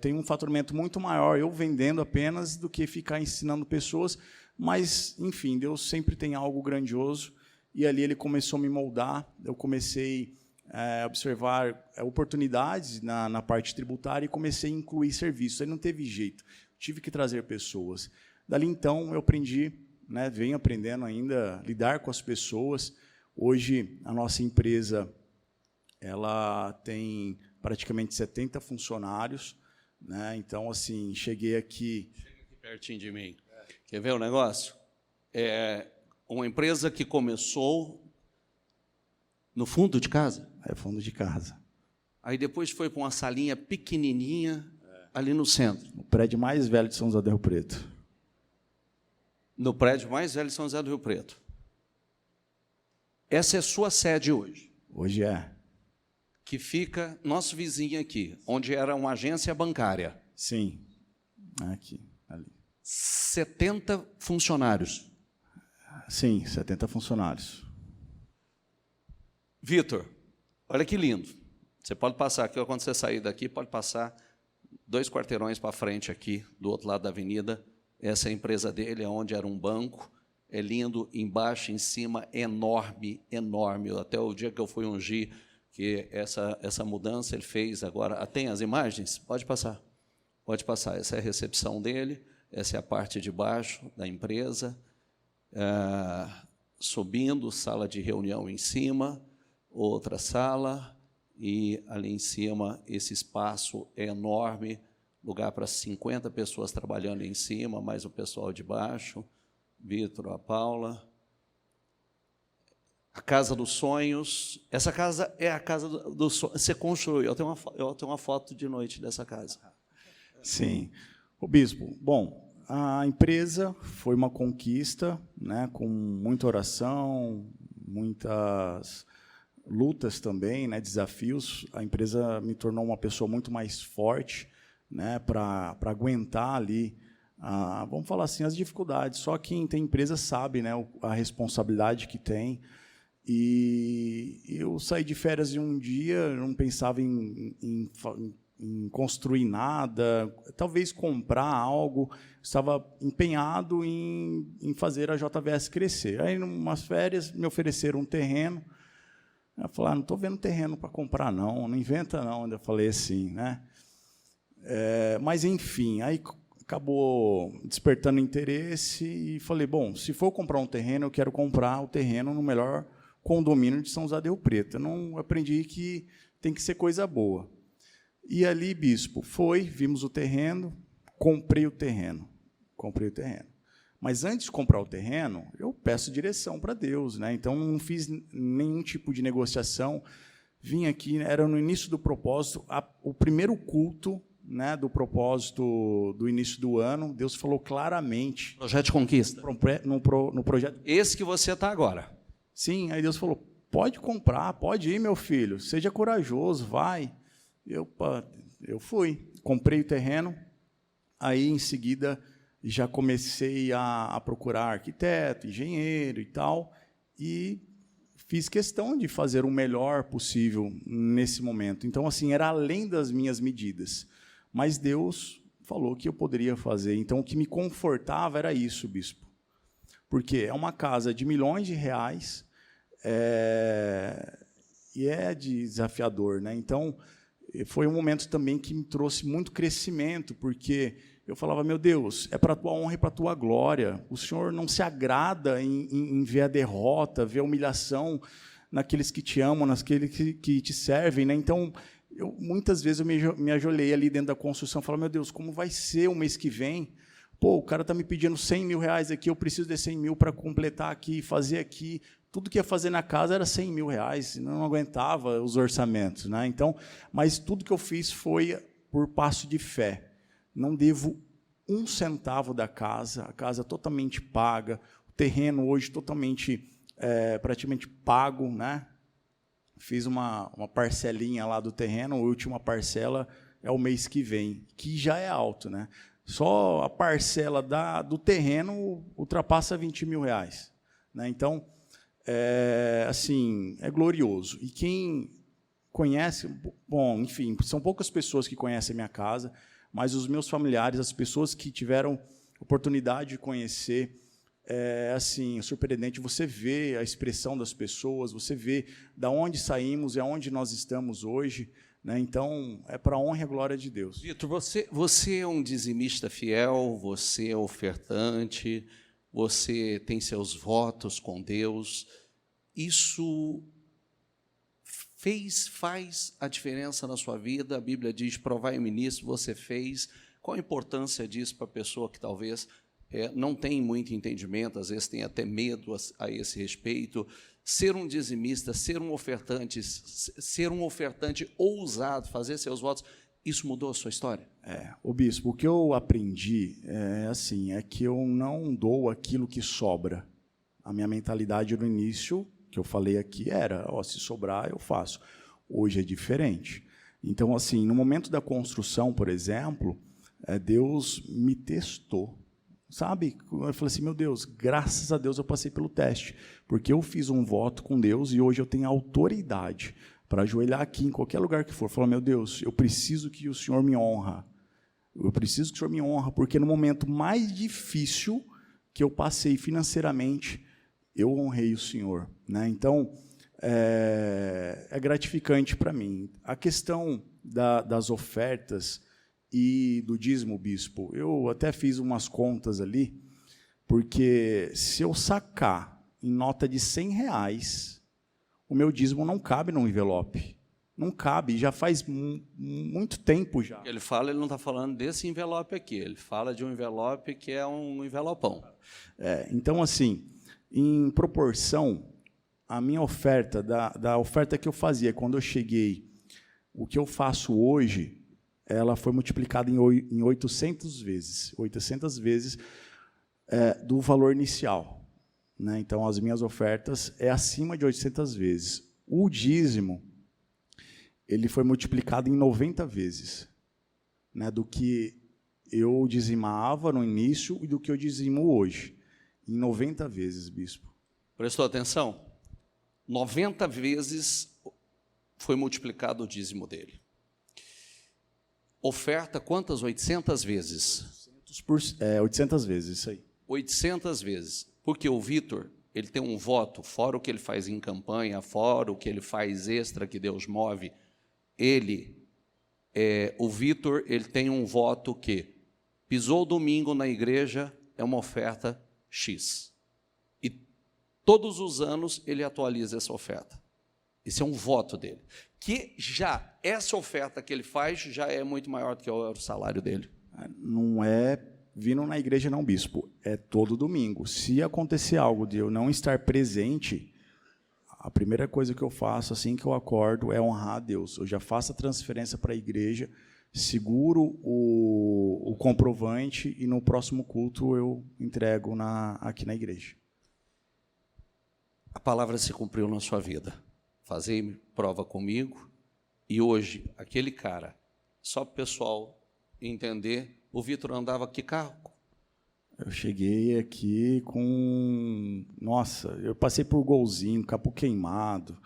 tenho um faturamento muito maior, eu vendendo apenas, do que ficar ensinando pessoas, mas, enfim, Deus sempre tem algo grandioso, e ali Ele começou a me moldar, eu comecei a observar oportunidades na parte tributária e comecei a incluir serviços, aí não teve jeito, tive que trazer pessoas. Dali, então, eu aprendi, né, venho aprendendo ainda a lidar com as pessoas. Hoje, a nossa empresa... ela tem praticamente 70 funcionários, né? Então, assim, cheguei aqui... Chega aqui pertinho de mim. Quer ver o negócio? É uma empresa que começou no fundo de casa? Fundo de casa. Aí depois foi para uma salinha pequenininha ali no centro. O prédio mais velho de São José do Rio Preto. No prédio mais velho de São José do Rio Preto. Essa é a sua sede hoje? Hoje é. Que fica nosso vizinho aqui, onde era uma agência bancária. Sim, aqui, ali. 70 funcionários. Sim, 70 funcionários. Vitor, olha que lindo. Você pode passar aqui, quando você sair daqui, pode passar 2 quarteirões para frente aqui, do outro lado da avenida. Essa é a empresa dele, onde era um banco. É lindo, embaixo, em cima, enorme, enorme. Até o dia que eu fui ungir, que essa mudança ele fez agora. Tem as imagens? Pode passar. Pode passar. Essa é a recepção dele, essa é a parte de baixo da empresa. Subindo, sala de reunião em cima, outra sala, e ali em cima esse espaço é enorme, lugar para 50 pessoas trabalhando em cima, mais o pessoal de baixo, Vitor, a Paula. A casa dos sonhos. Essa casa é a casa do sonho. Você construiu. Eu tenho uma foto de noite dessa casa. Sim. O bispo, bom, a empresa foi uma conquista, né, com muita oração, muitas lutas também, né, desafios. A empresa me tornou uma pessoa muito mais forte, né, para aguentar ali, vamos falar assim, as dificuldades. Só quem tem empresa sabe, né, a responsabilidade que tem. E eu saí de férias de um dia, não pensava em construir nada, talvez comprar algo, estava empenhado em fazer a JVS crescer. Aí, em umas férias, me ofereceram um terreno. Eu falei, não estou vendo terreno para comprar, não inventa, não. Eu falei assim, né? Mas, enfim, aí acabou despertando interesse e falei, bom, se for comprar um terreno, eu quero comprar o terreno no melhor condomínio de São José do Rio Preto. Eu não aprendi que tem que ser coisa boa. E ali, bispo, vimos o terreno, comprei o terreno. Mas antes de comprar o terreno, eu peço direção para Deus, né? Então não fiz nenhum tipo de negociação. Vim aqui, era no início do propósito, o primeiro culto, né, do propósito do início do ano. Deus falou claramente. Projeto de conquista. No projeto. Esse que você está agora. Sim, aí Deus falou, pode comprar, pode ir, meu filho, seja corajoso, vai. Eu fui, comprei o terreno, aí, em seguida, já comecei a procurar arquiteto, engenheiro e tal, e fiz questão de fazer o melhor possível nesse momento. Então, assim, era além das minhas medidas, mas Deus falou que eu poderia fazer. Então, o que me confortava era isso, bispo, porque é uma casa de milhões de reais, e é desafiador, né? Então, foi um momento também que me trouxe muito crescimento, porque eu falava, meu Deus, é para a tua honra e para a tua glória. O Senhor não se agrada em ver a derrota, ver a humilhação naqueles que te amam, naqueles que te servem, né? Então, muitas vezes eu me ajoelhei ali dentro da construção, falava, meu Deus, como vai ser o mês que vem? Pô, o cara está me pedindo 100 mil reais aqui, eu preciso de 100 mil para completar aqui, fazer aqui. Tudo que ia fazer na casa era 100 mil reais, não aguentava os orçamentos, né? Então, mas tudo que eu fiz foi por passo de fé. Não devo um centavo da casa, a casa totalmente paga, o terreno hoje totalmente, praticamente pago, né? Fiz uma parcelinha lá do terreno, a última parcela é o mês que vem, que já é alto, né? Só a parcela do terreno ultrapassa 20 mil reais, né? Então, assim, é glorioso. E quem conhece, bom, enfim, são poucas pessoas que conhecem a minha casa, mas os meus familiares, as pessoas que tiveram oportunidade de conhecer, assim, é surpreendente. Você vê a expressão das pessoas, você vê da onde saímos e aonde nós estamos hoje, né? Então, é para a honra e a glória de Deus. Vitor, você é um dizimista fiel, você é ofertante, você tem seus votos com Deus. Isso faz a diferença na sua vida? A Bíblia diz, provai-me nisso, você fez. Qual a importância disso para a pessoa que talvez não tem muito entendimento, às vezes tem até medo a esse respeito? Ser um dizimista, ser um ofertante ousado, fazer seus votos, isso mudou a sua história? O bispo, o que eu aprendi é que eu não dou aquilo que sobra. A minha mentalidade no início, que eu falei aqui, era, se sobrar, eu faço. Hoje é diferente. Então, assim, no momento da construção, por exemplo, Deus me testou. Sabe? Eu falei assim, meu Deus, graças a Deus eu passei pelo teste, porque eu fiz um voto com Deus e hoje eu tenho autoridade para ajoelhar aqui em qualquer lugar que for, falar, meu Deus, eu preciso que o Senhor me honra. Eu preciso que o Senhor me honra, porque no momento mais difícil que eu passei financeiramente, eu honrei o Senhor, né? Então, é gratificante para mim. A questão das ofertas e do dízimo, bispo, eu até fiz umas contas ali, porque se eu sacar em nota de 100 reais, o meu dízimo não cabe num envelope. Não cabe, já faz muito tempo já. Ele fala, ele não está falando desse envelope aqui, ele fala de um envelope que é um envelopão. Então, assim, em proporção, a minha oferta, da oferta que eu fazia quando eu cheguei, o que eu faço hoje, ela foi multiplicada em 800 vezes. 800 vezes do valor inicial. Né? Então, as minhas ofertas é acima de 800 vezes. O dízimo, ele foi multiplicado em 90 vezes, né, do que eu dizimava no início e do que eu dizimo hoje. Em 90 vezes, bispo. Prestou atenção? 90 vezes foi multiplicado o dízimo dele. Oferta, quantas? 800 vezes? 800 vezes, isso aí. 800 vezes. Porque o Vitor, ele tem um voto, fora o que ele faz em campanha, fora o que ele faz extra que Deus move, o Vitor, ele tem um voto que pisou domingo na igreja, é uma oferta X. E todos os anos ele atualiza essa oferta. Esse é um voto dele. Que já, essa oferta que ele faz, já é muito maior do que o salário dele. Não é vindo na igreja não, bispo, é todo domingo. Se acontecer algo de eu não estar presente, a primeira coisa que eu faço assim que eu acordo é honrar a Deus. Eu já faço a transferência para a igreja, seguro o comprovante e no próximo culto eu entrego aqui na igreja. A palavra se cumpriu na sua vida. Fazei prova comigo. E hoje, aquele cara, só para o pessoal entender, o Vitor andava que carro? Eu cheguei aqui com... Nossa, eu passei por Golzinho, Capô Queimado,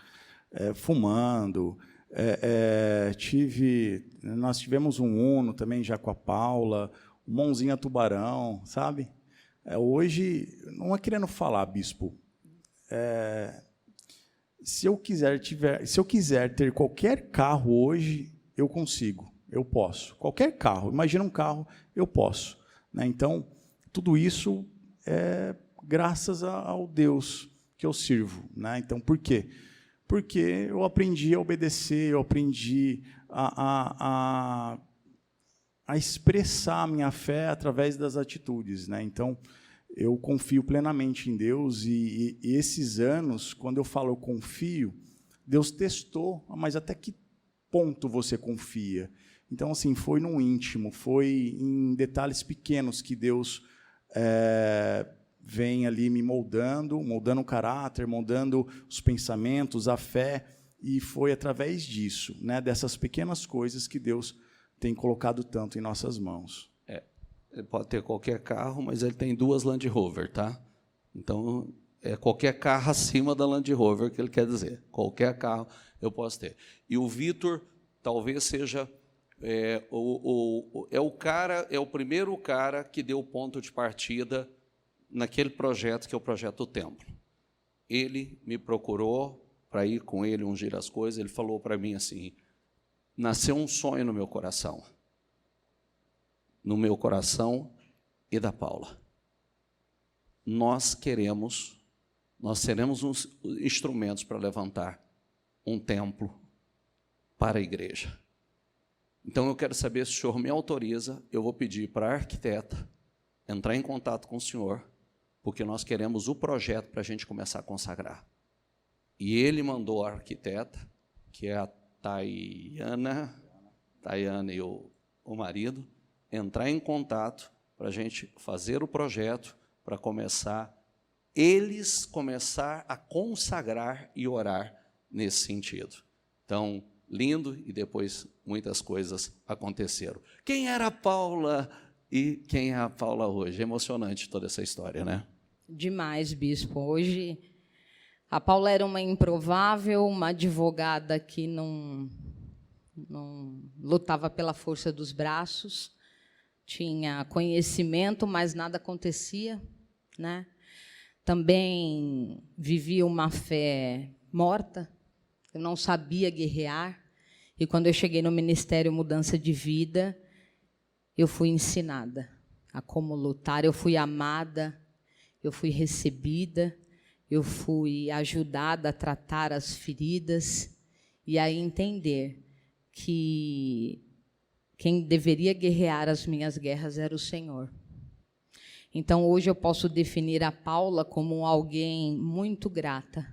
fumando. Nós tivemos um Uno também já com a Paula, um Mãozinha Tubarão, sabe? Hoje, não é querendo falar, bispo, se eu quiser ter qualquer carro hoje, eu consigo, eu posso. Qualquer carro, imagina um carro, eu posso. Né? Então, tudo isso é graças ao Deus que eu sirvo. Né? Então, por quê? Porque eu aprendi a obedecer, eu aprendi a expressar a minha fé através das atitudes. Né? Então, eu confio plenamente em Deus e esses anos, quando eu falo eu confio, Deus testou, mas até que ponto você confia? Então, assim, foi no íntimo, foi em detalhes pequenos que Deus vem ali me moldando o caráter, moldando os pensamentos, a fé, e foi através disso, né, dessas pequenas coisas que Deus tem colocado tanto em nossas mãos. Ele pode ter qualquer carro, mas ele tem 2 Land Rover, tá? Então, é qualquer carro acima da Land Rover que ele quer dizer. Qualquer carro eu posso ter. E o Vitor talvez seja o primeiro cara que deu o ponto de partida naquele projeto que é o projeto do templo. Ele me procurou para ir com ele ungir as coisas. Ele falou para mim assim: nasceu um sonho no meu coração e da Paula. Nós teremos uns instrumentos para levantar um templo para a igreja. Então, eu quero saber se o senhor me autoriza, eu vou pedir para a arquiteta entrar em contato com o senhor, porque nós queremos o projeto para a gente começar a consagrar. E ele mandou a arquiteta, que é a Tayana e o marido, entrar em contato para a gente fazer o projeto, para eles começar a consagrar e orar nesse sentido. Então, lindo, e depois muitas coisas aconteceram. Quem era a Paula e quem é a Paula hoje? É emocionante toda essa história, né? Demais, bispo. Hoje, a Paula era uma improvável, uma advogada que não lutava pela força dos braços, tinha conhecimento, mas nada acontecia, né? Também vivia uma fé morta, eu não sabia guerrear, e quando eu cheguei no Ministério Mudança de Vida, eu fui ensinada a como lutar, eu fui amada, eu fui recebida, eu fui ajudada a tratar as feridas, e aí entender que quem deveria guerrear as minhas guerras era o Senhor. Então, hoje eu posso definir a Paula como alguém muito grata.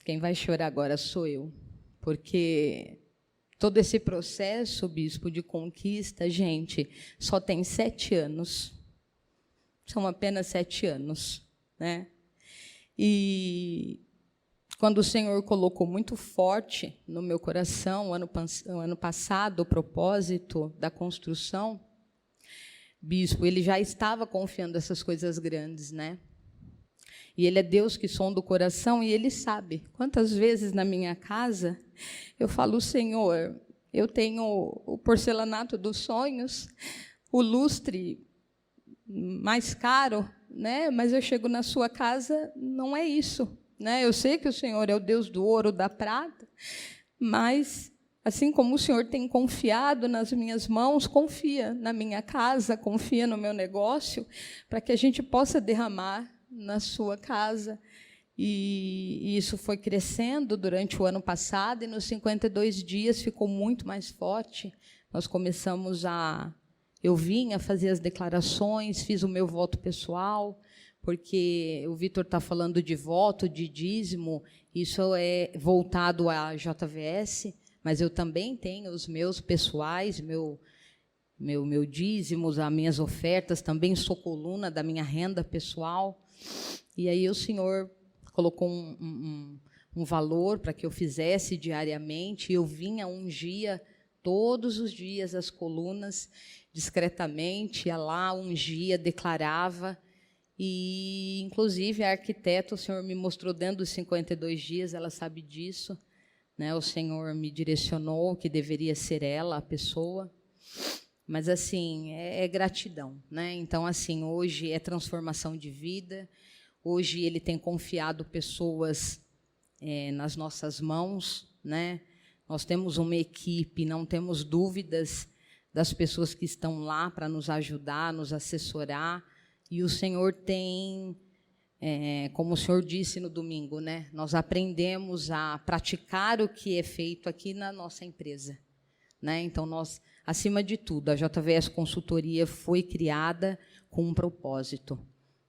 Quem vai chorar agora sou eu, porque todo esse processo, bispo, de conquista, gente, só tem 7 anos. São apenas 7 anos, né? E quando o Senhor colocou muito forte no meu coração, ano passado, o propósito da construção, bispo, ele já estava confiando essas coisas grandes, né? E ele é Deus que sonda o coração e ele sabe. Quantas vezes na minha casa eu falo, Senhor, eu tenho o porcelanato dos sonhos, o lustre mais caro, né? Mas eu chego na sua casa, não é isso, né? Eu sei que o Senhor é o Deus do ouro, da prata, mas assim como o Senhor tem confiado nas minhas mãos, confia na minha casa, confia no meu negócio, para que a gente possa derramar na sua casa. E isso foi crescendo durante o ano passado, e nos 52 dias ficou muito mais forte. Nós começamos eu vim a fazer as declarações, fiz o meu voto pessoal, porque o Vitor está falando de voto, de dízimo, isso é voltado à JVS, mas eu também tenho os meus pessoais, meu dízimos, as minhas ofertas, também sou coluna da minha renda pessoal. E aí o Senhor colocou um valor para que eu fizesse diariamente, e eu vinha ungia todos os dias as colunas, discretamente, ia lá, ungia, declarava, e, inclusive, a arquiteta, o Senhor me mostrou dentro dos 52 dias, ela sabe disso, né? O Senhor me direcionou que deveria ser ela, a pessoa. Mas, assim, é gratidão, né? Então, assim, hoje é transformação de vida, hoje Ele tem confiado pessoas nas nossas mãos, né? Nós temos uma equipe, não temos dúvidas das pessoas que estão lá para nos ajudar, nos assessorar, e o Senhor tem, como o Senhor disse no domingo, né? Nós aprendemos a praticar o que é feito aqui na nossa empresa, né? Então, nós, acima de tudo, a JVS Consultoria foi criada com um propósito.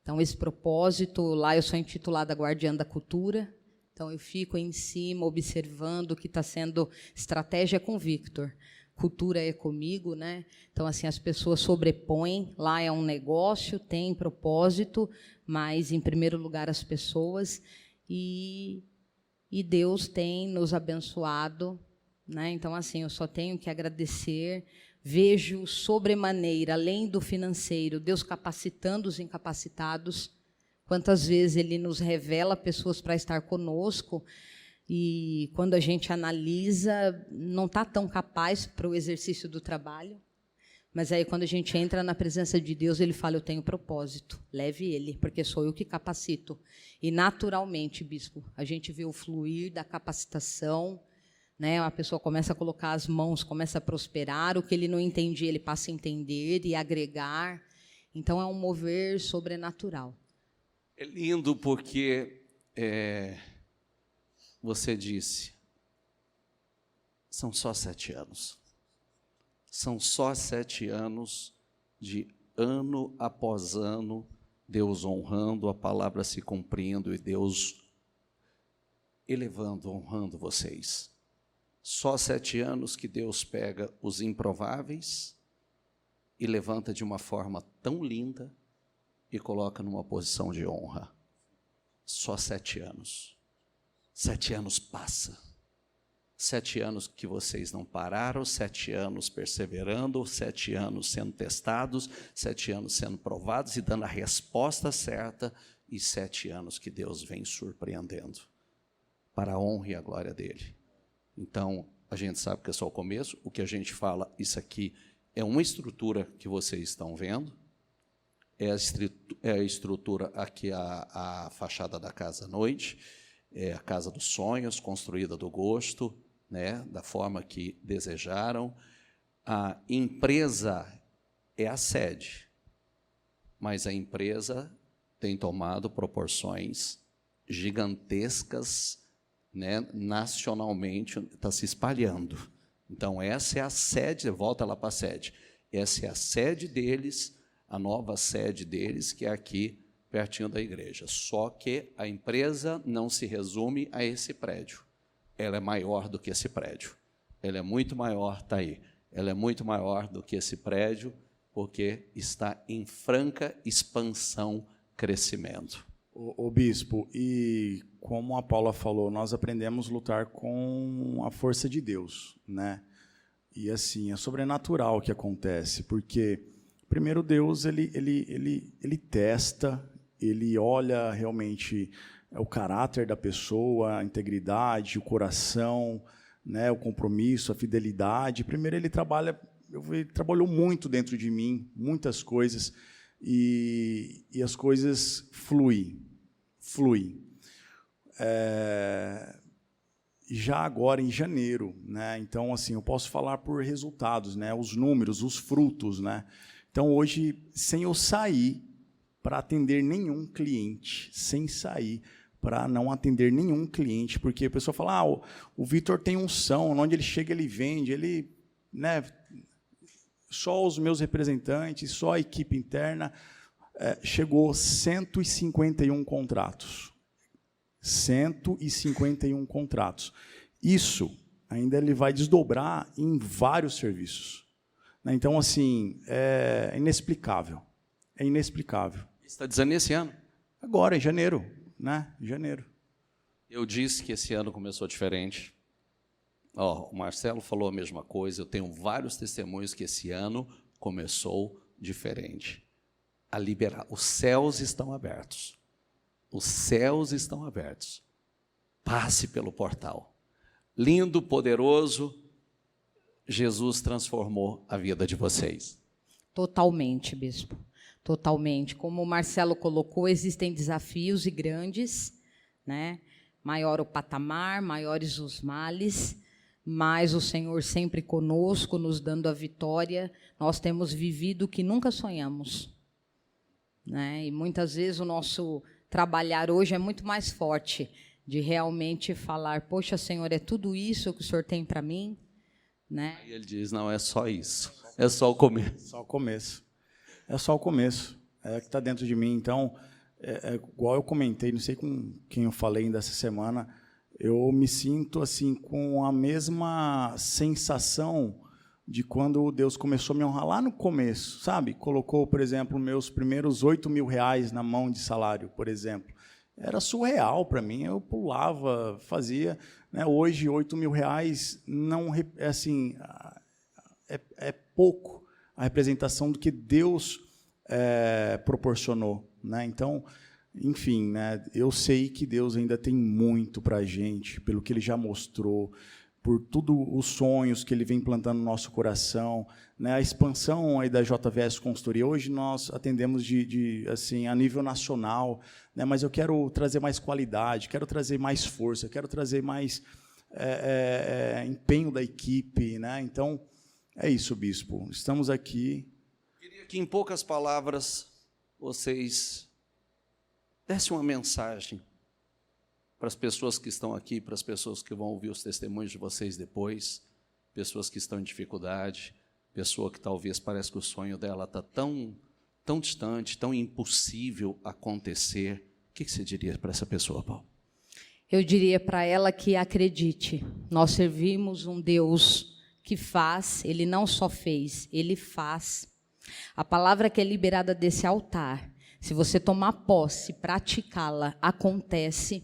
Então, esse propósito, lá eu sou intitulada Guardiã da Cultura, então eu fico em cima observando o que está sendo estratégia com o Victor. Cultura é comigo, né? Então, assim, as pessoas sobrepõem, lá é um negócio, tem propósito, mas, em primeiro lugar, as pessoas, e Deus tem nos abençoado, né? Então, assim, eu só tenho que agradecer, vejo sobremaneira, além do financeiro, Deus capacitando os incapacitados, quantas vezes Ele nos revela pessoas para estar conosco, e quando a gente analisa, não está tão capaz para o exercício do trabalho, mas aí quando a gente entra na presença de Deus, Ele fala, eu tenho propósito, leve Ele, porque sou eu que capacito. E naturalmente, bispo, a gente vê o fluir da capacitação, né? A pessoa começa a colocar as mãos, começa a prosperar, o que ele não entendia, ele passa a entender e agregar. Então, é um mover sobrenatural. É lindo porque você disse, são só 7 anos. São só 7 anos de ano após ano, Deus honrando, a palavra se cumprindo e Deus elevando, honrando vocês. Só 7 anos que Deus pega os improváveis e levanta de uma forma tão linda e coloca numa posição de honra. Só 7 anos. 7 anos passa. 7 anos que vocês não pararam, 7 anos perseverando, 7 anos sendo testados, 7 anos sendo provados e dando a resposta certa, e 7 anos que Deus vem surpreendendo, para a honra e a glória dEle. Então, a gente sabe que é só o começo, o que a gente fala, isso aqui é uma estrutura que vocês estão vendo, é a estrutura aqui, a fachada da casa à noite, é a casa dos sonhos, construída do gosto, né, da forma que desejaram. A empresa é a sede, mas a empresa tem tomado proporções gigantescas né, nacionalmente, está se espalhando. Então, essa é a sede, volta lá para a sede, essa é a sede deles, a nova sede deles, que é aqui, pertinho da igreja. Só que a empresa não se resume a esse prédio. Ela é maior do que esse prédio. Ela é muito maior, está aí. Ela é muito maior do que esse prédio, porque está em franca expansão, crescimento. O bispo, e como a Paula falou, nós aprendemos a lutar com a força de Deus, né? E assim, é sobrenatural o que acontece, porque primeiro Deus ele testa, ele olha realmente o caráter da pessoa, a integridade, o coração, né, o compromisso, a fidelidade. Primeiro ele trabalhou muito dentro de mim, muitas coisas, e as coisas fluem. Já agora em janeiro, né? Então assim, eu posso falar por resultados, né? Os números, os frutos, né? Então hoje, sem eu sair para atender nenhum cliente, sem sair para não atender nenhum cliente, porque a pessoa fala, o Vitor tem unção, onde ele chega ele vende, ele, né? Só os meus representantes, só a equipe interna, chegou 151 contratos. 151 contratos. Isso ainda ele vai desdobrar em vários serviços. Então, assim, é inexplicável. É inexplicável. Você está dizendo esse ano? Agora, em janeiro, né? Em janeiro. Eu disse que esse ano começou diferente. O Marcelo falou a mesma coisa. Eu tenho vários testemunhos que esse ano começou diferente. A liberar. Os céus estão abertos. Os céus estão abertos. Passe pelo portal. Lindo, poderoso, Jesus transformou a vida de vocês. Totalmente, bispo. Totalmente. Como o Marcelo colocou, existem desafios e grandes, né? Maior o patamar, maiores os males, mas o Senhor sempre conosco, nos dando a vitória. Nós temos vivido o que nunca sonhamos, né? E muitas vezes o nosso trabalhar hoje é muito mais forte de realmente falar, poxa, Senhor, é tudo isso que o Senhor tem para mim, né? E ele diz, não, é só isso, é só o começo. Só o começo. É só o começo, é o que está dentro de mim. Então, igual eu comentei, não sei com quem eu falei ainda essa semana, eu me sinto assim com a mesma sensação de quando Deus começou a me honrar lá no começo, sabe? Colocou, por exemplo, meus primeiros R$8.000 na mão de salário, por exemplo. Era surreal para mim, eu pulava, fazia. Né? Hoje, R$8.000 não é assim, é pouco a representação do que Deus proporcionou. Né? Então, enfim, né? Eu sei que Deus ainda tem muito para a gente, pelo que Ele já mostrou, por todos os sonhos que Ele vem plantando no nosso coração, né? A expansão aí da JVS Consultoria. Hoje nós atendemos assim, a nível nacional, né? Mas eu quero trazer mais qualidade, quero trazer mais força, quero trazer mais empenho da equipe. Né? Então, é isso, bispo. Estamos aqui. Queria que, em poucas palavras, vocês dessem uma mensagem para as pessoas que estão aqui, para as pessoas que vão ouvir os testemunhos de vocês depois, pessoas que estão em dificuldade, pessoa que talvez parece que o sonho dela está tão distante, tão impossível acontecer. O que você diria para essa pessoa, Paulo? Eu diria para ela que acredite. Nós servimos um Deus que faz, Ele não só fez, Ele faz. A palavra que é liberada desse altar, se você tomar posse, praticá-la, acontece.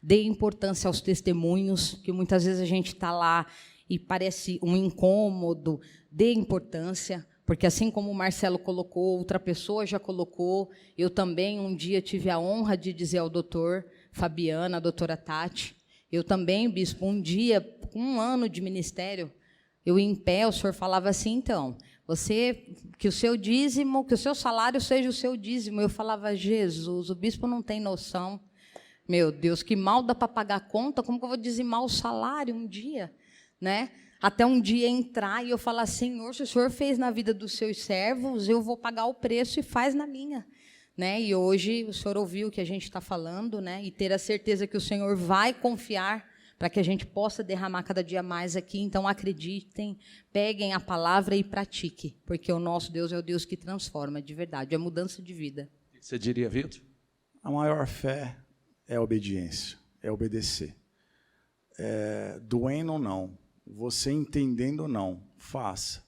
Dê importância aos testemunhos, que muitas vezes a gente está lá e parece um incômodo. Dê importância, porque assim como o Marcelo colocou, outra pessoa já colocou, eu também um dia tive a honra de dizer ao doutor Fabiana, a doutora Tati, eu também, bispo, um dia, com 1 ano de ministério, eu em pé, o senhor falava assim, então, que o seu dízimo, que o seu salário seja o seu dízimo. Eu falava, Jesus, o bispo não tem noção. Meu Deus, que mal dá para pagar a conta, como que eu vou dizimar o salário um dia? Né? Até um dia entrar e eu falar, Senhor, se o Senhor fez na vida dos seus servos, eu vou pagar o preço e faz na minha. né? E hoje o senhor ouviu o que a gente está falando, né? E ter a certeza que o Senhor vai confiar para que a gente possa derramar cada dia mais aqui. Então, acreditem, peguem a palavra e pratiquem, porque o nosso Deus é o Deus que transforma, de verdade, é mudança de vida. O que você diria, Vitor? A maior fé é a obediência, é obedecer. Doendo ou não, você entendendo ou não, faça.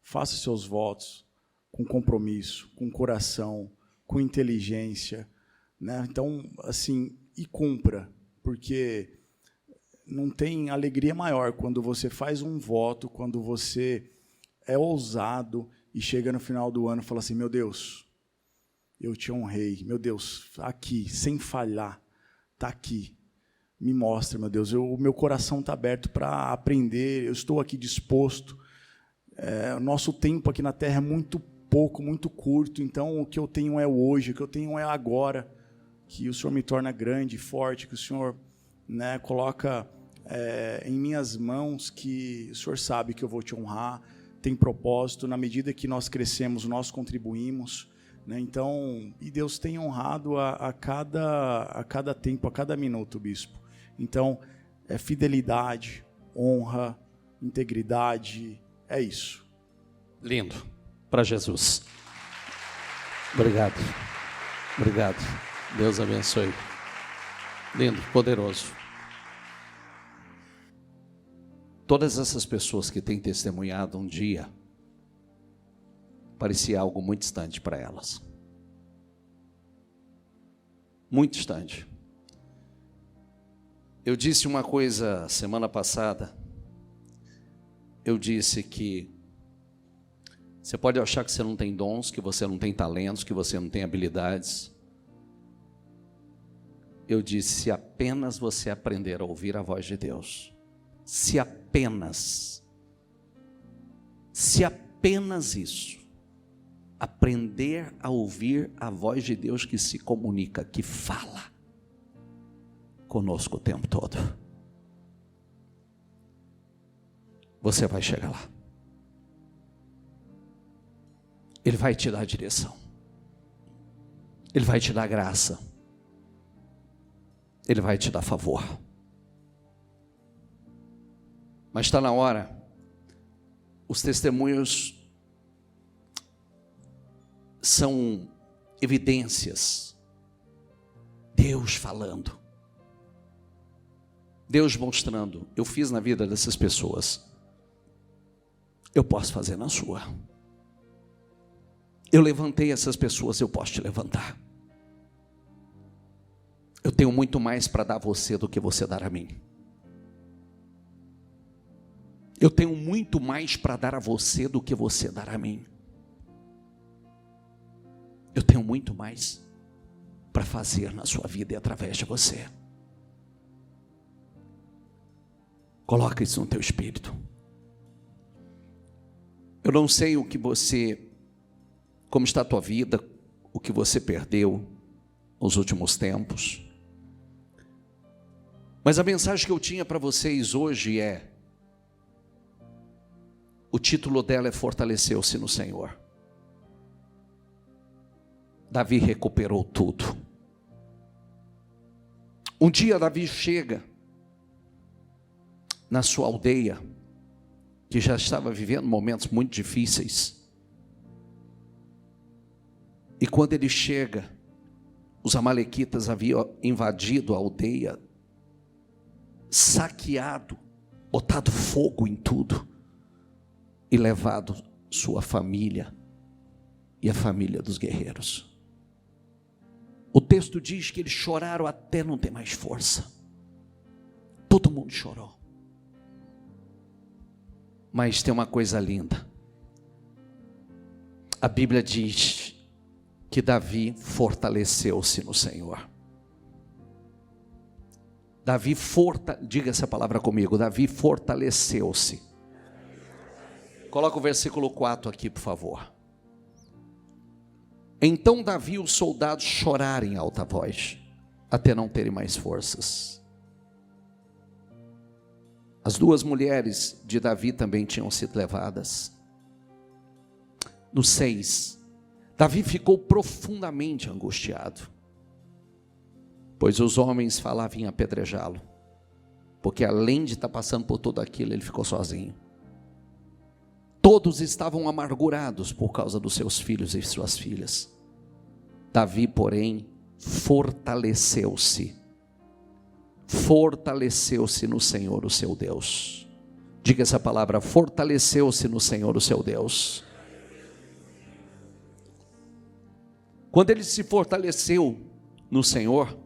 Faça seus votos com compromisso, com coração, com inteligência, né? Então, assim, e cumpra, porque não tem alegria maior quando você faz um voto, quando você é ousado e chega no final do ano e fala assim, meu Deus, eu te honrei, meu Deus, aqui, sem falhar, está aqui, me mostra, meu Deus, o meu coração está aberto para aprender, eu estou aqui disposto, o nosso tempo aqui na Terra é muito pouco, muito curto, então o que eu tenho é hoje, o que eu tenho é agora, que o Senhor me torna grande, forte, que o Senhor, né, coloca em minhas mãos, que o Senhor sabe que eu vou te honrar, tem propósito, na medida que nós crescemos, nós contribuímos, né? Então, e Deus tem honrado a cada tempo, a cada minuto, bispo. Então, é fidelidade, honra, integridade, é isso. Lindo, para Jesus. Obrigado, obrigado. Deus abençoe. Lindo, poderoso. Todas essas pessoas que têm testemunhado um dia, parecia algo muito distante para elas. Muito distante. Eu disse uma coisa semana passada. Eu disse que você pode achar que você não tem dons, que você não tem talentos, que você não tem habilidades. Eu disse, se apenas você aprender a ouvir a voz de Deus, se apenas isso, aprender a ouvir a voz de Deus que se comunica, que fala conosco o tempo todo, você vai chegar lá. Ele vai te dar direção, Ele vai te dar graça, Ele vai te dar favor. Mas está na hora, os testemunhos são evidências, Deus falando, Deus mostrando, eu fiz na vida dessas pessoas, eu posso fazer na sua. Eu levantei essas pessoas, eu posso te levantar. Eu tenho muito mais para dar a você do que você dar a mim. Eu tenho muito mais para dar a você do que você dar a mim. Eu tenho muito mais para fazer na sua vida e através de você. Coloca isso no teu espírito. Eu não sei o que você, como está a tua vida, o que você perdeu nos últimos tempos. Mas a mensagem que eu tinha para vocês hoje o título dela é Fortaleceu-se no Senhor. Davi recuperou tudo. Um dia Davi chega na sua aldeia, que já estava vivendo momentos muito difíceis. E quando ele chega, os amalequitas haviam invadido a aldeia, saqueado, botado fogo em tudo e levado sua família e a família dos guerreiros. O texto diz que eles choraram até não ter mais força. Todo mundo chorou. Mas tem uma coisa linda. A Bíblia diz que Davi fortaleceu-se no Senhor. Diga essa palavra comigo. Davi fortaleceu-se. Coloca o versículo 4 aqui, por favor. Então Davi e os soldados choraram em alta voz, até não terem mais forças. As duas mulheres de Davi também tinham sido levadas. No 6, Davi ficou profundamente angustiado, pois os homens falavam em apedrejá-lo, porque além de estar passando por tudo aquilo, ele ficou sozinho. Todos estavam amargurados por causa dos seus filhos e suas filhas. Davi, porém, fortaleceu-se no Senhor, o seu Deus. Diga essa palavra: fortaleceu-se no Senhor, o seu Deus. Quando ele se fortaleceu no Senhor,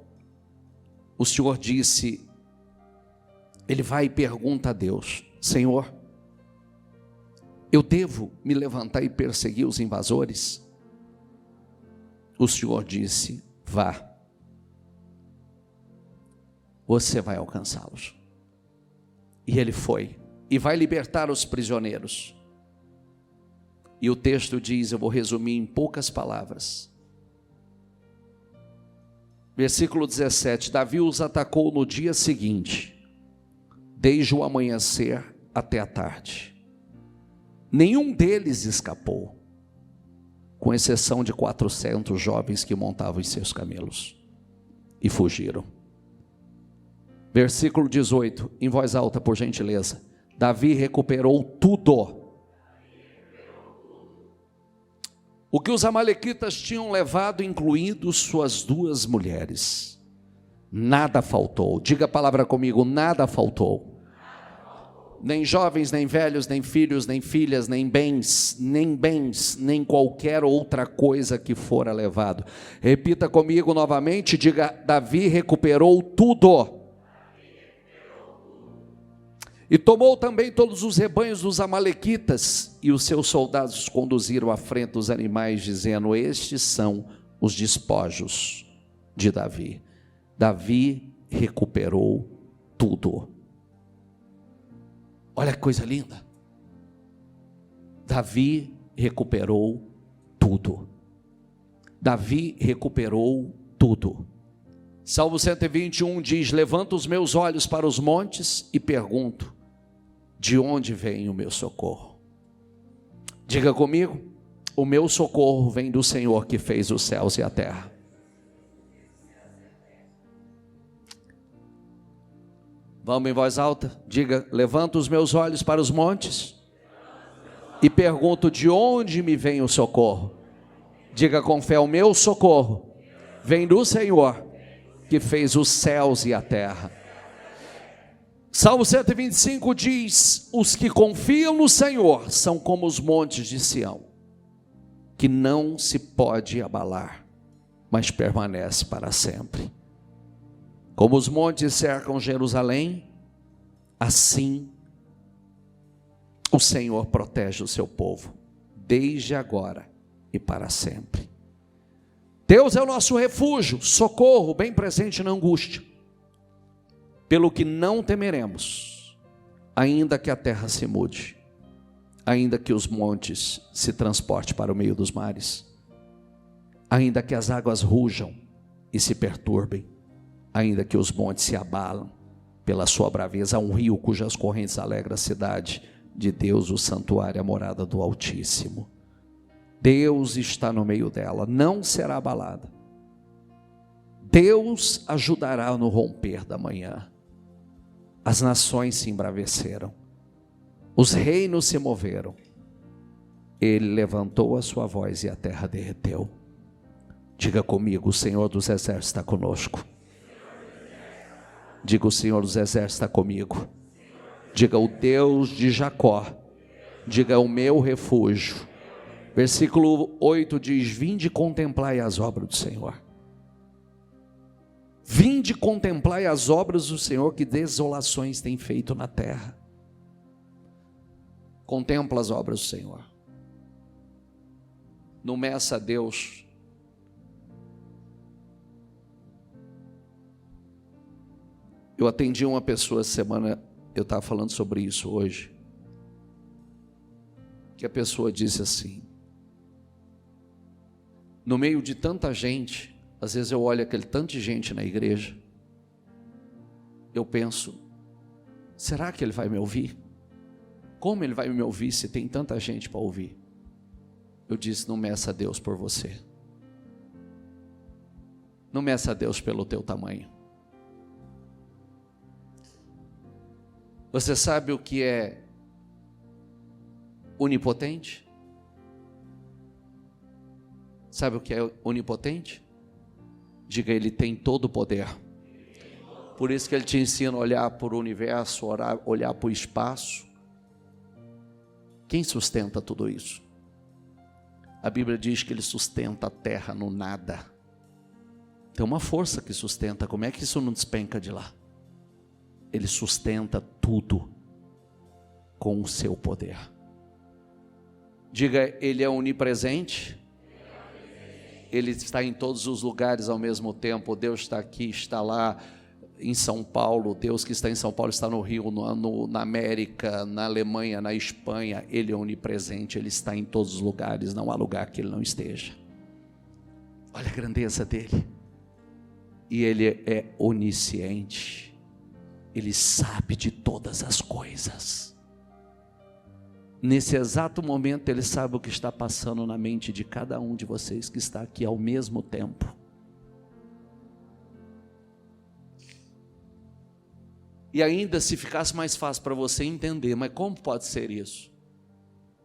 o Senhor disse, ele vai e pergunta a Deus: Senhor, eu devo me levantar e perseguir os invasores? O Senhor disse: vá, você vai alcançá-los. E ele foi, e vai libertar os prisioneiros. E o texto diz, eu vou resumir em poucas palavras. Versículo 17, Davi os atacou no dia seguinte, desde o amanhecer até a tarde. Nenhum deles escapou, com exceção de 400 jovens que montavam em seus camelos e fugiram. Versículo 18, em voz alta, por gentileza. Davi recuperou tudo o que os amalequitas tinham levado, incluindo suas 2 mulheres. Nada faltou. Diga a palavra comigo: nada faltou. Nem jovens, nem velhos, nem filhos, nem filhas, nem bens, nem qualquer outra coisa que fora levado. Repita comigo novamente, diga: Davi recuperou tudo. E tomou também todos os rebanhos dos amalequitas, e os seus soldados os conduziram à frente dos animais, dizendo: estes são os despojos de Davi. Davi recuperou tudo. Olha que coisa linda. Davi recuperou tudo. Davi recuperou tudo. Salmo 121 diz: levanto os meus olhos para os montes e pergunto: de onde vem o meu socorro? Diga comigo: o meu socorro vem do Senhor que fez os céus e a terra. Vamos em voz alta, diga: levanto os meus olhos para os montes e pergunto: de onde me vem o socorro? Diga com fé: o meu socorro vem do Senhor que fez os céus e a terra. Salmo 125 diz: os que confiam no Senhor são como os montes de Sião, que não se pode abalar, mas permanece para sempre. Como os montes cercam Jerusalém, assim o Senhor protege o seu povo, desde agora e para sempre. Deus é o nosso refúgio, socorro, bem presente na angústia. Pelo que não temeremos, ainda que a terra se mude, ainda que os montes se transportem para o meio dos mares, ainda que as águas rujam e se perturbem, ainda que os montes se abalam pela sua braveza. Há um rio cujas correntes alegram a cidade de Deus, o santuário, a morada do Altíssimo. Deus está no meio dela, não será abalada. Deus ajudará no romper da manhã. As nações se embraveceram, os reinos se moveram. Ele levantou a sua voz e a terra derreteu. Diga comigo: o Senhor dos exércitos está conosco. Diga: o Senhor dos exércitos está comigo. Diga: o Deus de Jacó. Diga: o meu refúgio. Versículo 8 diz: vinde contemplai as obras do Senhor. Vinde contemplai as obras do Senhor, que desolações tem feito na terra. Contempla as obras do Senhor. Não meça a Deus. Eu atendi uma pessoa essa semana, eu estava falando sobre isso hoje, que a pessoa disse assim: no meio de tanta gente, às vezes eu olho aquele tanto de gente na igreja, eu penso: será que ele vai me ouvir? Como ele vai me ouvir se tem tanta gente para ouvir? eu disse: não meça Deus por você. Não meça Deus pelo teu tamanho. Você sabe o que é onipotente? Sabe o que é onipotente? Diga: Ele tem todo o poder. Por isso que Ele te ensina a olhar para o universo, olhar para o espaço. Quem sustenta tudo isso? A Bíblia diz que Ele sustenta a terra no nada. Tem uma força que sustenta. Como é que isso não despenca de lá? Ele sustenta tudo com o seu poder. Diga: Ele é onipresente. Ele está em todos os lugares ao mesmo tempo. Deus está aqui, está lá em São Paulo. Deus que está em São Paulo está no Rio, na América, na Alemanha, na Espanha. Ele é onipresente, Ele está em todos os lugares. Não há lugar que Ele não esteja. Olha a grandeza dEle. E Ele é onisciente. Ele sabe de todas as coisas. Nesse exato momento Ele sabe o que está passando na mente de cada um de vocês que está aqui ao mesmo tempo. E ainda, se ficasse mais fácil para você entender, mas como pode ser isso?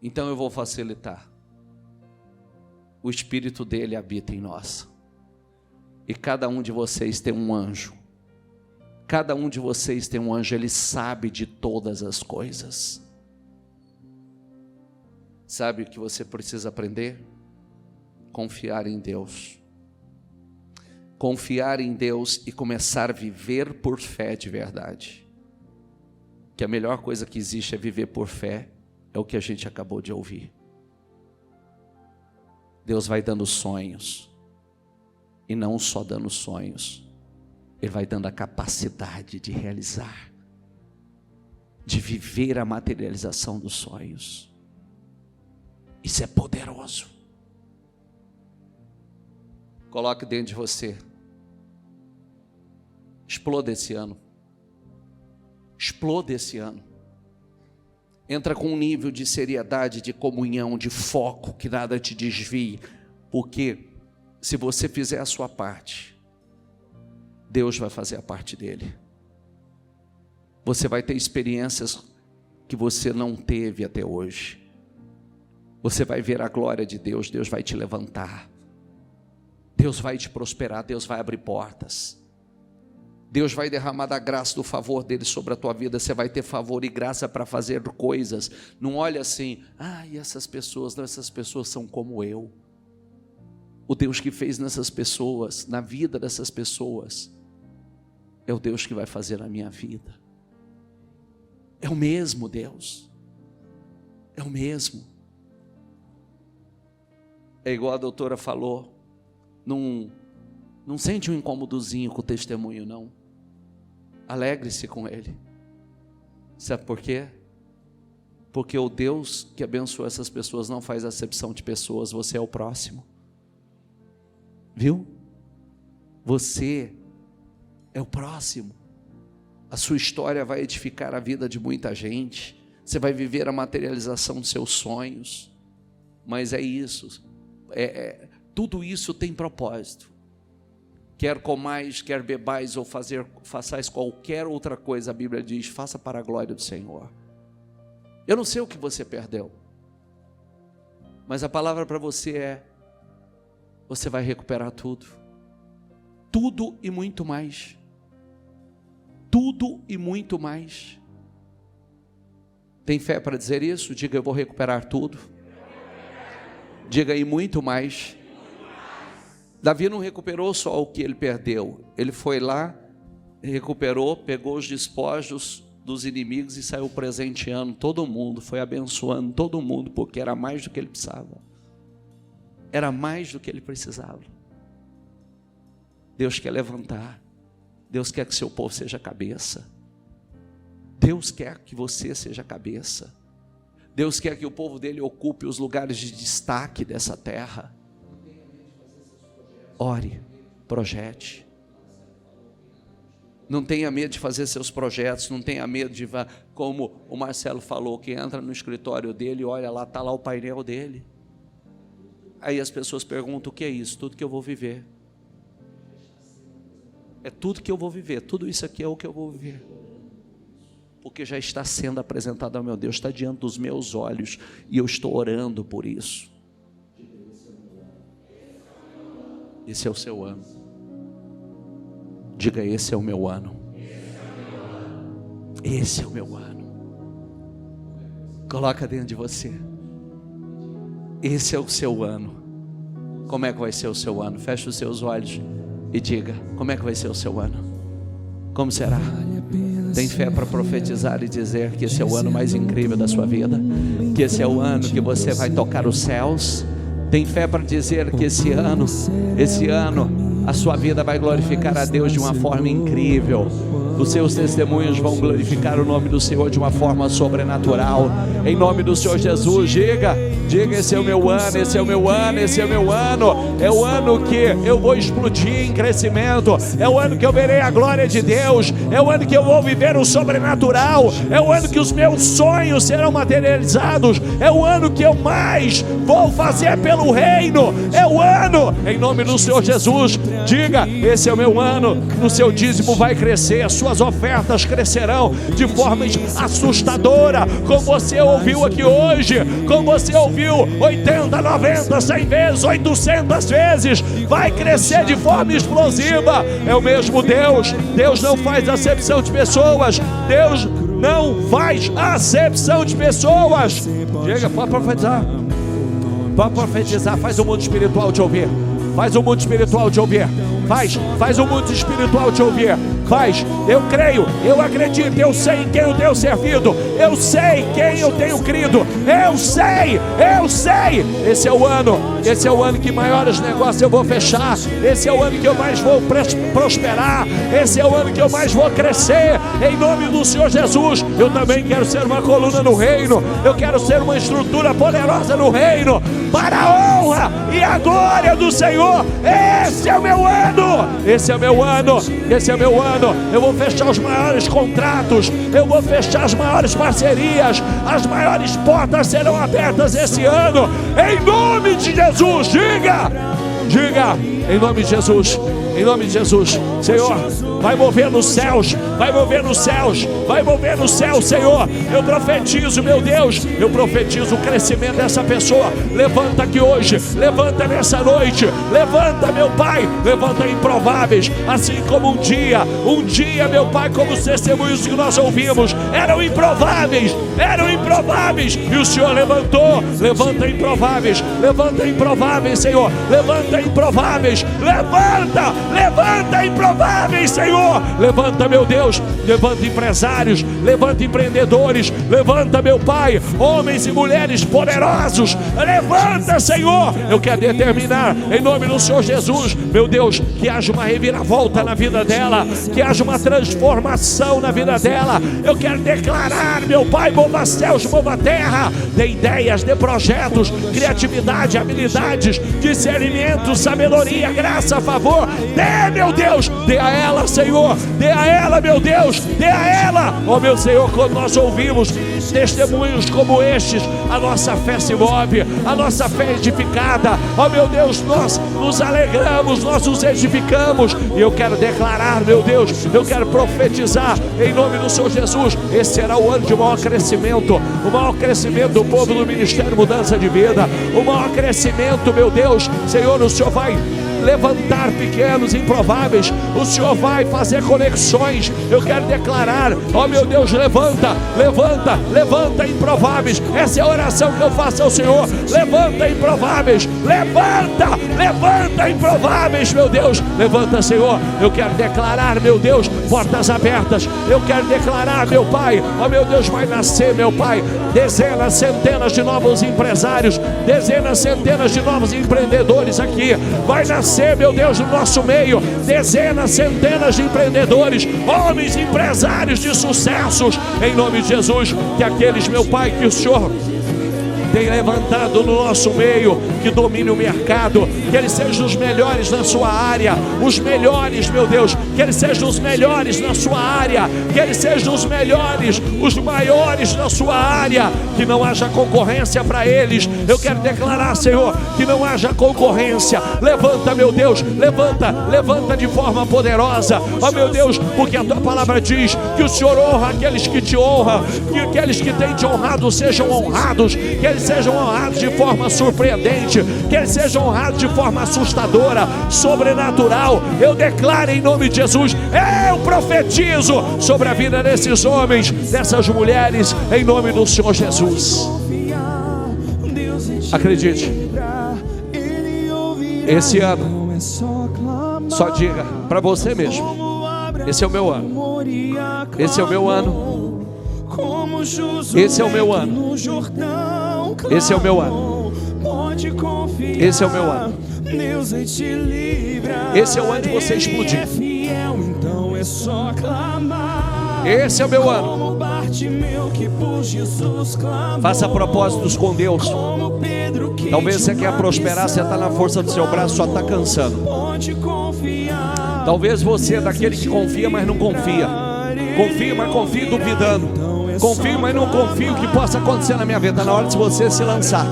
Então eu vou facilitar. O Espírito dele habita em nós. E cada um de vocês tem um anjo. Cada um de vocês tem um anjo. Ele sabe de todas as coisas. Sabe o que você precisa aprender? Confiar em Deus. Confiar em Deus e começar a viver por fé de verdade. Que a melhor coisa que existe é viver por fé. É o que a gente acabou de ouvir. Deus vai dando sonhos. E não só dando sonhos. Ele vai dando a capacidade de realizar. De viver a materialização dos sonhos. Isso é poderoso. Coloque dentro de você. Exploda esse ano. Exploda esse ano. Entra com um nível de seriedade, de comunhão, de foco, que nada te desvie. Porque se você fizer a sua parte, Deus vai fazer a parte dele. Você vai ter experiências que você não teve até hoje. Você vai ver a glória de Deus. Deus vai te levantar. Deus vai te prosperar. Deus vai abrir portas. Deus vai derramar da graça, do favor dele sobre a tua vida. Você vai ter favor e graça para fazer coisas. Não olha assim: e essas pessoas, não, essas pessoas são como eu. O Deus que fez nessas pessoas, na vida dessas pessoas, é o Deus que vai fazer na minha vida. É o mesmo Deus. É o mesmo. É igual a doutora falou. Não sente um incômodozinho com o testemunho, não. Alegre-se com ele. Sabe por quê? Porque o Deus que abençoa essas pessoas não faz acepção de pessoas. Você é o próximo. Viu? Você é o próximo. A sua história vai edificar a vida de muita gente. Você vai viver a materialização dos seus sonhos. Mas é isso. Tudo isso tem propósito. Quer comais, quer bebais ou façais qualquer outra coisa, a Bíblia diz: faça para a glória do Senhor. Eu não sei o que você perdeu, mas a palavra para você é: você vai recuperar tudo. Tudo e muito mais. Tudo e muito mais. Tem fé para dizer isso? Diga: eu vou recuperar tudo. Diga aí: muito mais. Davi não recuperou só o que ele perdeu. Ele foi lá, recuperou, pegou os despojos dos inimigos e saiu presenteando todo mundo, foi abençoando todo mundo, porque era mais do que ele precisava. Era mais do que ele precisava. Deus quer levantar. Deus quer que seu povo seja cabeça. Deus quer que você seja cabeça. Deus quer que o povo dele ocupe os lugares de destaque dessa terra. Ore, projete. Não tenha medo de fazer seus projetos, não tenha medo de, como o Marcelo falou, que entra no escritório dele e olha lá, está lá o painel dele. Aí as pessoas perguntam: o que é isso? Tudo que eu vou viver. É tudo que eu vou viver. Tudo isso aqui é o que eu vou viver. Porque já está sendo apresentado ao meu Deus, está diante dos meus olhos, e eu estou orando por isso. Esse é o seu ano. Diga: esse é o meu ano. Esse é o meu ano. Coloca dentro de você. Esse é o seu ano. Como é que vai ser o seu ano? Feche os seus olhos e diga: como é que vai ser o seu ano? Como será? Tem fé para profetizar e dizer que esse é o ano mais incrível da sua vida, que esse é o ano que você vai tocar os céus. Tem fé para dizer que esse ano a sua vida vai glorificar a Deus de uma forma incrível. Os seus testemunhos vão glorificar o nome do Senhor de uma forma sobrenatural. Em nome do Senhor Jesus, diga: esse é o meu ano, esse é o meu ano, esse é o meu ano. É o ano que eu vou explodir em crescimento. É o ano que eu verei a glória de Deus. É o ano que eu vou viver o sobrenatural. É o ano que os meus sonhos serão materializados. É o ano que eu mais vou fazer pelo reino. É o ano, em nome do Senhor Jesus, diga: esse é o meu ano. O seu dízimo vai crescer, as suas ofertas crescerão de forma assustadora, como você ouviu aqui hoje, como você ouviu 80, 90, 100 vezes, 800 vezes, vai crescer de forma explosiva. É o mesmo Deus. Deus não faz acepção de pessoas. Deus não faz acepção de pessoas. Diga: pode profetizar. Pode profetizar. Faz o mundo espiritual te ouvir. Faz o mundo espiritual te ouvir. Faz o mundo espiritual te ouvir. Eu creio, eu acredito, eu sei em quem eu tenho servido, eu sei quem eu tenho crido, eu sei. Esse é o ano que maiores negócios eu vou fechar. Esse é o ano que eu mais vou prosperar. Esse é o ano que eu mais vou crescer. Em nome do Senhor Jesus, eu também quero ser uma coluna no reino. Eu quero ser uma estrutura poderosa no reino, para a honra e a glória do Senhor. Esse é o meu ano. Esse é o meu ano. Esse é o meu ano. Eu vou fechar os maiores contratos. Eu vou fechar as maiores parcerias. As maiores portas serão abertas esse ano. Em nome de Jesus. Diga, em nome de Jesus. Em nome de Jesus, Senhor, vai mover nos céus, vai mover nos céus, vai mover nos céus, Senhor. Eu profetizo, meu Deus, eu profetizo o crescimento dessa pessoa. Levanta aqui hoje, levanta nessa noite, levanta, meu Pai, levanta improváveis, assim como um dia, meu Pai, como os testemunhos que nós ouvimos, eram improváveis, e o Senhor levantou. Levanta improváveis, Senhor, levanta improváveis, levanta improváveis, Senhor. Levanta, meu Deus, levanta empresários, levanta empreendedores, levanta, meu Pai, homens e mulheres poderosos. Levanta, Senhor. Eu quero determinar, em nome do Senhor Jesus, meu Deus, que haja uma reviravolta na vida dela, que haja uma transformação na vida dela. Eu quero declarar, meu Pai, mova céus, mova terra, dê ideias, dê projetos, criatividade, habilidades, discernimento, sabedoria, graça, favor. Dê, meu Deus, dê a ela, Senhor, dê a ela, meu Deus, dê a ela. Ó, meu Senhor, quando nós ouvimos testemunhos como estes, a nossa fé se move, a nossa fé é edificada. Ó, meu Deus, nós nos alegramos, nós nos edificamos. E eu quero declarar, meu Deus, eu quero profetizar em nome do Senhor Jesus. Esse será o ano de maior crescimento, o maior crescimento do povo do Ministério Mudança de Vida, o maior crescimento, meu Deus. Senhor, o Senhor vai levantar pequenos improváveis, o Senhor vai fazer conexões. Eu quero declarar, ó, meu Deus, levanta improváveis. Essa é a oração que eu faço ao Senhor. Levanta improváveis, levanta improváveis, meu Deus, levanta, Senhor. Eu quero declarar, meu Deus, portas abertas. Eu quero declarar, meu Pai, ó, meu Deus, vai nascer, meu Pai, dezenas, centenas de novos empresários, dezenas, centenas de novos empreendedores aqui. Vai nascer, meu Deus, no nosso meio, dezenas, centenas de empreendedores, homens empresários de sucessos, em nome de Jesus. Que aqueles, meu Pai, que o Senhor tem levantado no nosso meio, que domine o mercado, que eles sejam os melhores na sua área, os melhores, meu Deus, que eles sejam os melhores na sua área, que eles sejam os melhores, os maiores na sua área, que não haja concorrência para eles. Eu quero declarar, Senhor, que não haja concorrência. Levanta, meu Deus, levanta de forma poderosa, ó meu Deus, porque a tua palavra diz que o Senhor honra aqueles que te honram, que aqueles que têm te honrado sejam honrados, que eles sejam honrados de forma surpreendente, que eles sejam honrados de forma assustadora, sobrenatural. Eu declaro em nome de Jesus, eu profetizo sobre a vida desses homens, dessas mulheres, em nome do Senhor Jesus. Acredite, esse ano, só diga para você mesmo, esse é o meu ano, esse é o meu ano, esse é o meu ano, esse é o meu ano, esse é o meu ano, esse é o ano de você explodir. Esse é o meu ano. Faça propósitos com Deus. Talvez você quer prosperar, você está na força do seu braço, só está cansando. Talvez você é daquele que confia, mas não confia. Confia, mas confia duvidando. Confio, mas não confio que possa acontecer na minha vida. Está na hora de você se lançar.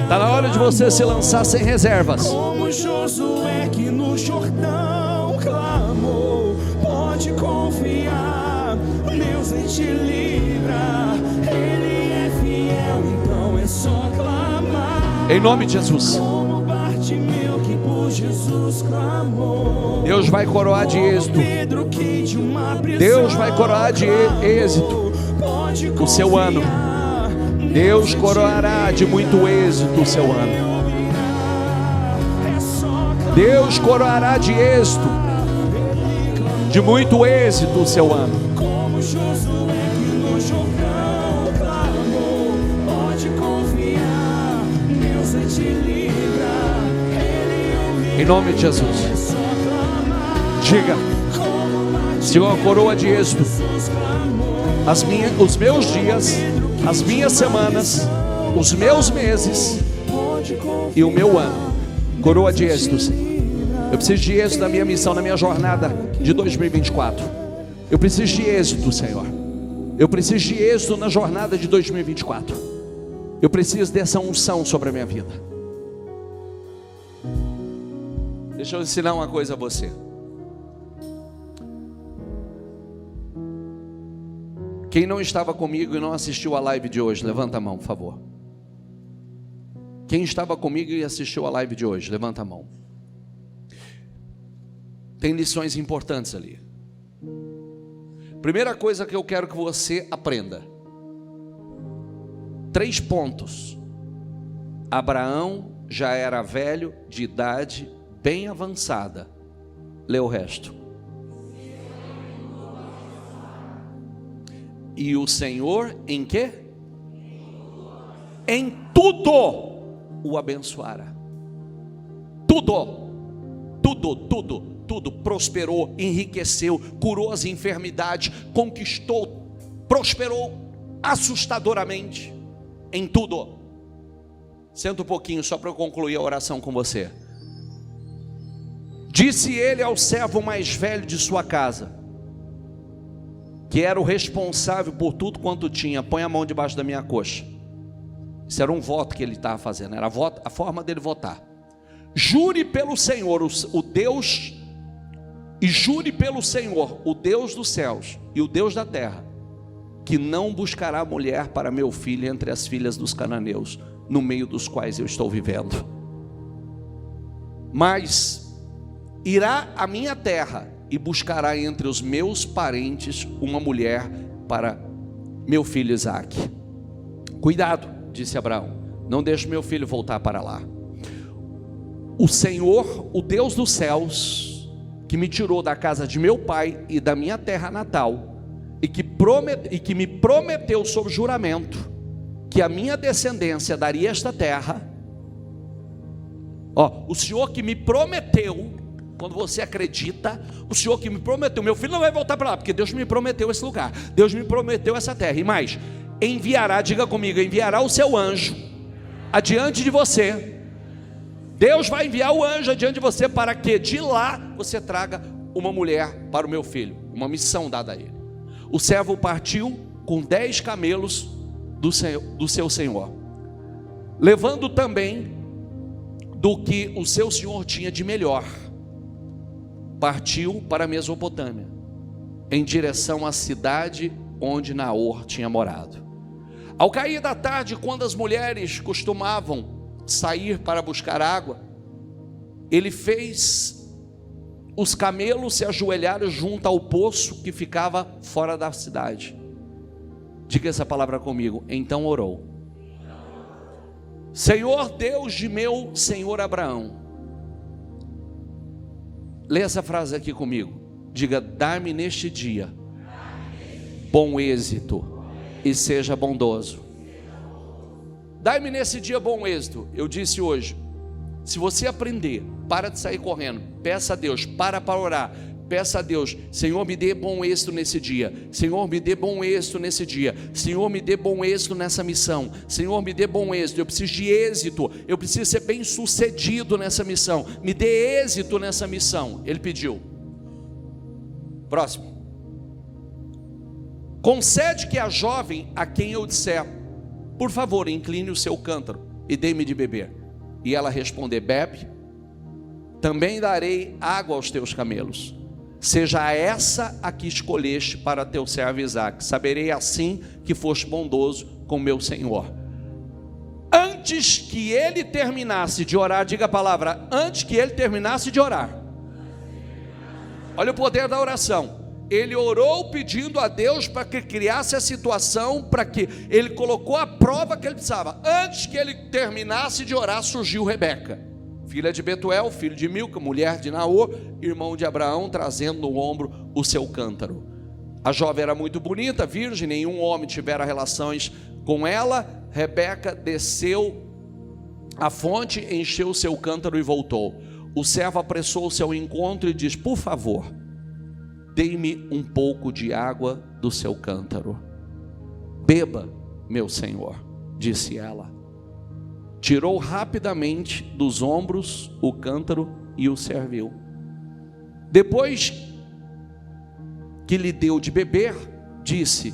Está na hora de você se lançar sem reservas. Como Josué que no Jordão clamou, pode confiar, Deus ele te livra, Ele é fiel, então é só clamar. Em nome de Jesus. Como Bartimeu que por Jesus clamou, Deus vai coroar de êxito. Pedro que de uma prisão Deus vai coroar de êxito o seu ano. Deus coroará de muito êxito o seu ano. Deus coroará de êxito, de muito êxito o seu ano. Como Josué que no Jordão clamou, pode confiar, Deus ele te livra, Ele ouvirá. Em nome de Jesus. Diga, Senhor, coroa de êxito os meus dias, as minhas semanas, os meus meses e o meu ano. Coroa de êxito, Senhor. Eu preciso de êxito na minha missão, na minha jornada de 2024. Eu preciso de êxito, Senhor. Eu preciso de êxito na jornada de 2024. Eu preciso dessa unção sobre a minha vida. Deixa eu ensinar uma coisa a você. Quem não estava comigo e não assistiu a live de hoje, levanta a mão, por favor. Quem estava comigo e assistiu a live de hoje, levanta a mão. Tem lições importantes ali. Primeira coisa que eu quero que você aprenda. 3 pontos. Abraão já era velho, de idade bem avançada. Lê o resto. E o Senhor em quê? Em tudo o abençoara. Tudo prosperou, enriqueceu, curou as enfermidades, conquistou, prosperou assustadoramente em tudo. Senta um pouquinho só para eu concluir a oração com você. Disse ele ao servo mais velho de sua casa, que era o responsável por tudo quanto tinha: põe a mão debaixo da minha coxa. Isso era um voto que ele estava fazendo, era a forma dele votar. Jure pelo Senhor, o Deus, e jure pelo Senhor, o Deus dos céus e o Deus da terra, que não buscará mulher para meu filho entre as filhas dos cananeus, no meio dos quais eu estou vivendo, mas irá à minha terra e buscará entre os meus parentes uma mulher para meu filho Isaque. Cuidado, disse Abraão, não deixe meu filho voltar para lá. O Senhor, o Deus dos céus, que me tirou da casa de meu pai e da minha terra natal, e que me prometeu sob juramento que a minha descendência daria esta terra. O Senhor que me prometeu, quando você acredita, o Senhor que me prometeu, meu filho não vai voltar para lá, porque Deus me prometeu esse lugar, Deus me prometeu essa terra, e mais, enviará, diga comigo, enviará o seu anjo adiante de você. Deus vai enviar o anjo adiante de você para que de lá você traga uma mulher para o meu filho, uma missão dada a ele. O servo partiu com 10 camelos do seu senhor, levando também do que o seu senhor tinha de melhor. Partiu para a Mesopotâmia, em direção à cidade onde Naor tinha morado. Ao cair da tarde, quando as mulheres costumavam sair para buscar água, ele fez os camelos se ajoelharem junto ao poço que ficava fora da cidade. Diga essa palavra comigo. Então orou: Senhor Deus de meu senhor Abraão. Lê essa frase aqui comigo. Diga: dá-me neste dia bom êxito e seja bondoso. Dai-me nesse dia bom êxito. Eu disse hoje, se você aprender, para de sair correndo, peça a Deus, para orar, peça a Deus: Senhor, me dê bom êxito nesse dia. Senhor, me dê bom êxito nesse dia. Senhor, me dê bom êxito nessa missão. Senhor, me dê bom êxito. Eu preciso de êxito. Eu preciso ser bem sucedido nessa missão. Me dê êxito nessa missão. Ele pediu. Próximo. Concede que a jovem a quem eu disser: por favor, incline o seu cântaro e dê-me de beber. E ela responder: bebe. Também darei água aos teus camelos. Seja essa a que escolheste para teu servo Isaque. Saberei assim que foste bondoso com meu senhor. Antes que ele terminasse de orar, diga a palavra: antes que ele terminasse de orar. Olha o poder da oração. Ele orou pedindo a Deus para que criasse a situação, para que ele colocou a prova que ele precisava. Antes que ele terminasse de orar, surgiu Rebeca, filha de Betuel, filho de Milca, mulher de Naor, irmão de Abraão, trazendo no ombro o seu cântaro. A jovem era muito bonita, virgem, nenhum homem tivera relações com ela. Rebeca desceu à fonte, encheu o seu cântaro e voltou. O servo apressou-se ao encontro e disse: por favor, dê-me um pouco de água do seu cântaro. Beba, meu senhor, disse ela. Tirou rapidamente dos ombros o cântaro e o serviu. Depois que lhe deu de beber, disse: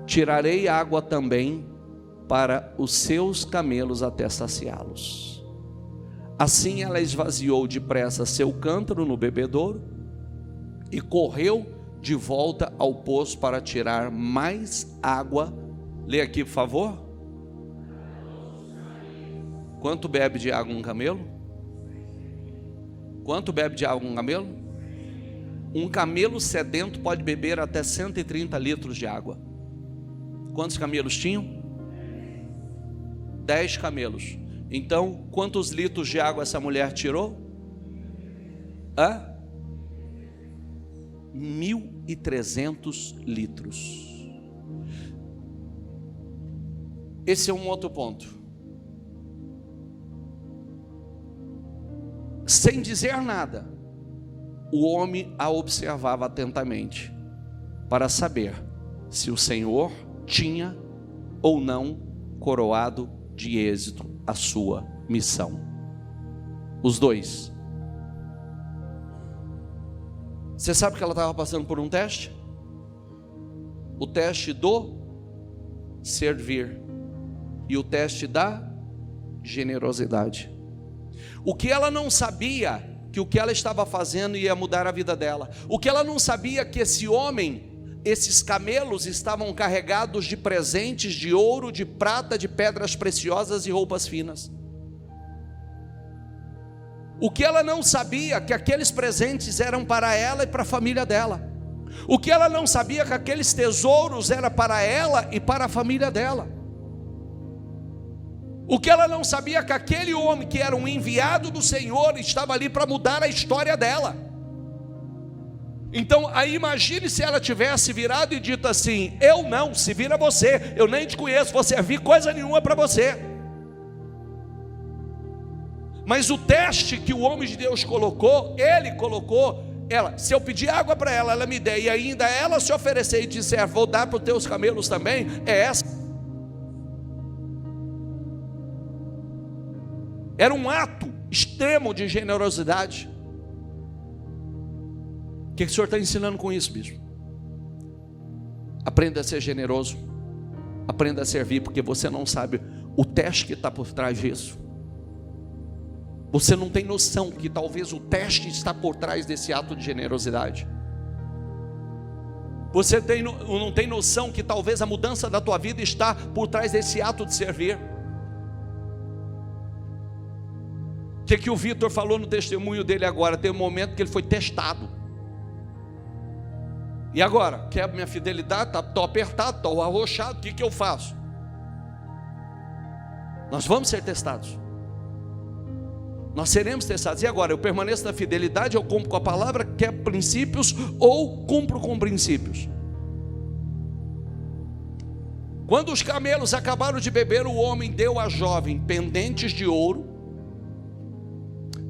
tirarei água também para os seus camelos até saciá-los. Assim ela esvaziou depressa seu cântaro no bebedouro e correu de volta ao poço para tirar mais água. Lê aqui, por favor. Quanto bebe de água um camelo? Quanto bebe de água um camelo? Um camelo sedento pode beber até 130 litros de água. Quantos camelos tinham? 10 camelos. Então, quantos litros de água essa mulher tirou? 1.300 litros. Esse é um outro ponto. Sem dizer nada, o homem a observava atentamente, para saber se o Senhor tinha ou não coroado de êxito a sua missão. Os dois. Você sabe que ela estava passando por um teste? O teste do servir e o teste da generosidade. O que ela não sabia, que o que ela estava fazendo ia mudar a vida dela. O que ela não sabia, que esse homem, esses camelos estavam carregados de presentes de ouro, de prata, de pedras preciosas e roupas finas. O que ela não sabia, que aqueles presentes eram para ela e para a família dela. O que ela não sabia, que aqueles tesouros eram para ela e para a família dela. O que ela não sabia, que aquele homem que era um enviado do Senhor estava ali para mudar a história dela. Então, aí imagine se ela tivesse virado e dito assim: eu não, se vira você, eu nem te conheço, você vi coisa nenhuma para você. Mas o teste que o homem de Deus colocou, ele colocou ela, se eu pedir água para ela, ela me der, e ainda ela se oferecer e disser: vou dar para os teus camelos também, é essa Era um ato extremo de generosidade. O que o Senhor está ensinando com isso, bispo? Aprenda a ser generoso. Aprenda a servir, porque você não sabe o teste que está por trás disso. Você não tem noção que talvez o teste está por trás desse ato de generosidade. Você não tem noção que talvez a mudança da tua vida está por trás desse ato de servir. O que o Vitor falou no testemunho dele agora? Tem um momento que ele foi testado. E agora? Quer minha fidelidade? Estou apertado, estou arrochado, o que eu faço? Nós vamos ser testados. Nós seremos testados. E agora? Eu permaneço na fidelidade, eu cumpro com a palavra, quer princípios, ou cumpro com princípios? Quando os camelos acabaram de beber, o homem deu à jovem pendentes de ouro,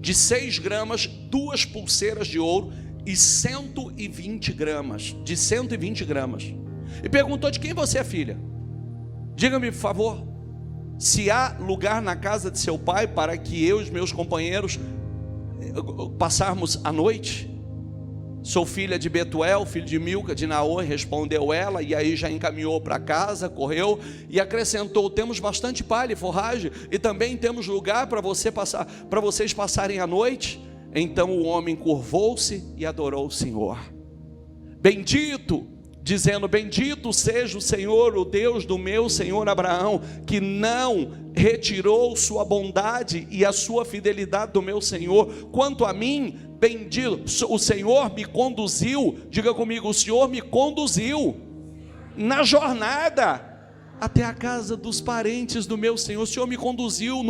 de 6 gramas, 2 pulseiras de ouro, e 120 gramas, de 120 gramas. E perguntou: de quem você é filha? Diga-me, por favor, se há lugar na casa de seu pai para que eu e os meus companheiros passarmos a noite? Sou filha de Betuel, filho de Milca, de Naor, respondeu ela, e aí já encaminhou para casa, correu e acrescentou: temos bastante palha e forragem, e também temos lugar para vocês passarem a noite. Então o homem curvou-se e adorou o Senhor, dizendo: bendito seja o Senhor, o Deus do meu senhor Abraão, que não retirou sua bondade e a sua fidelidade do meu senhor. Quanto a mim, bendito, o Senhor me conduziu, diga comigo, o Senhor me conduziu na jornada até a casa dos parentes do meu senhor. O Senhor me conduziu,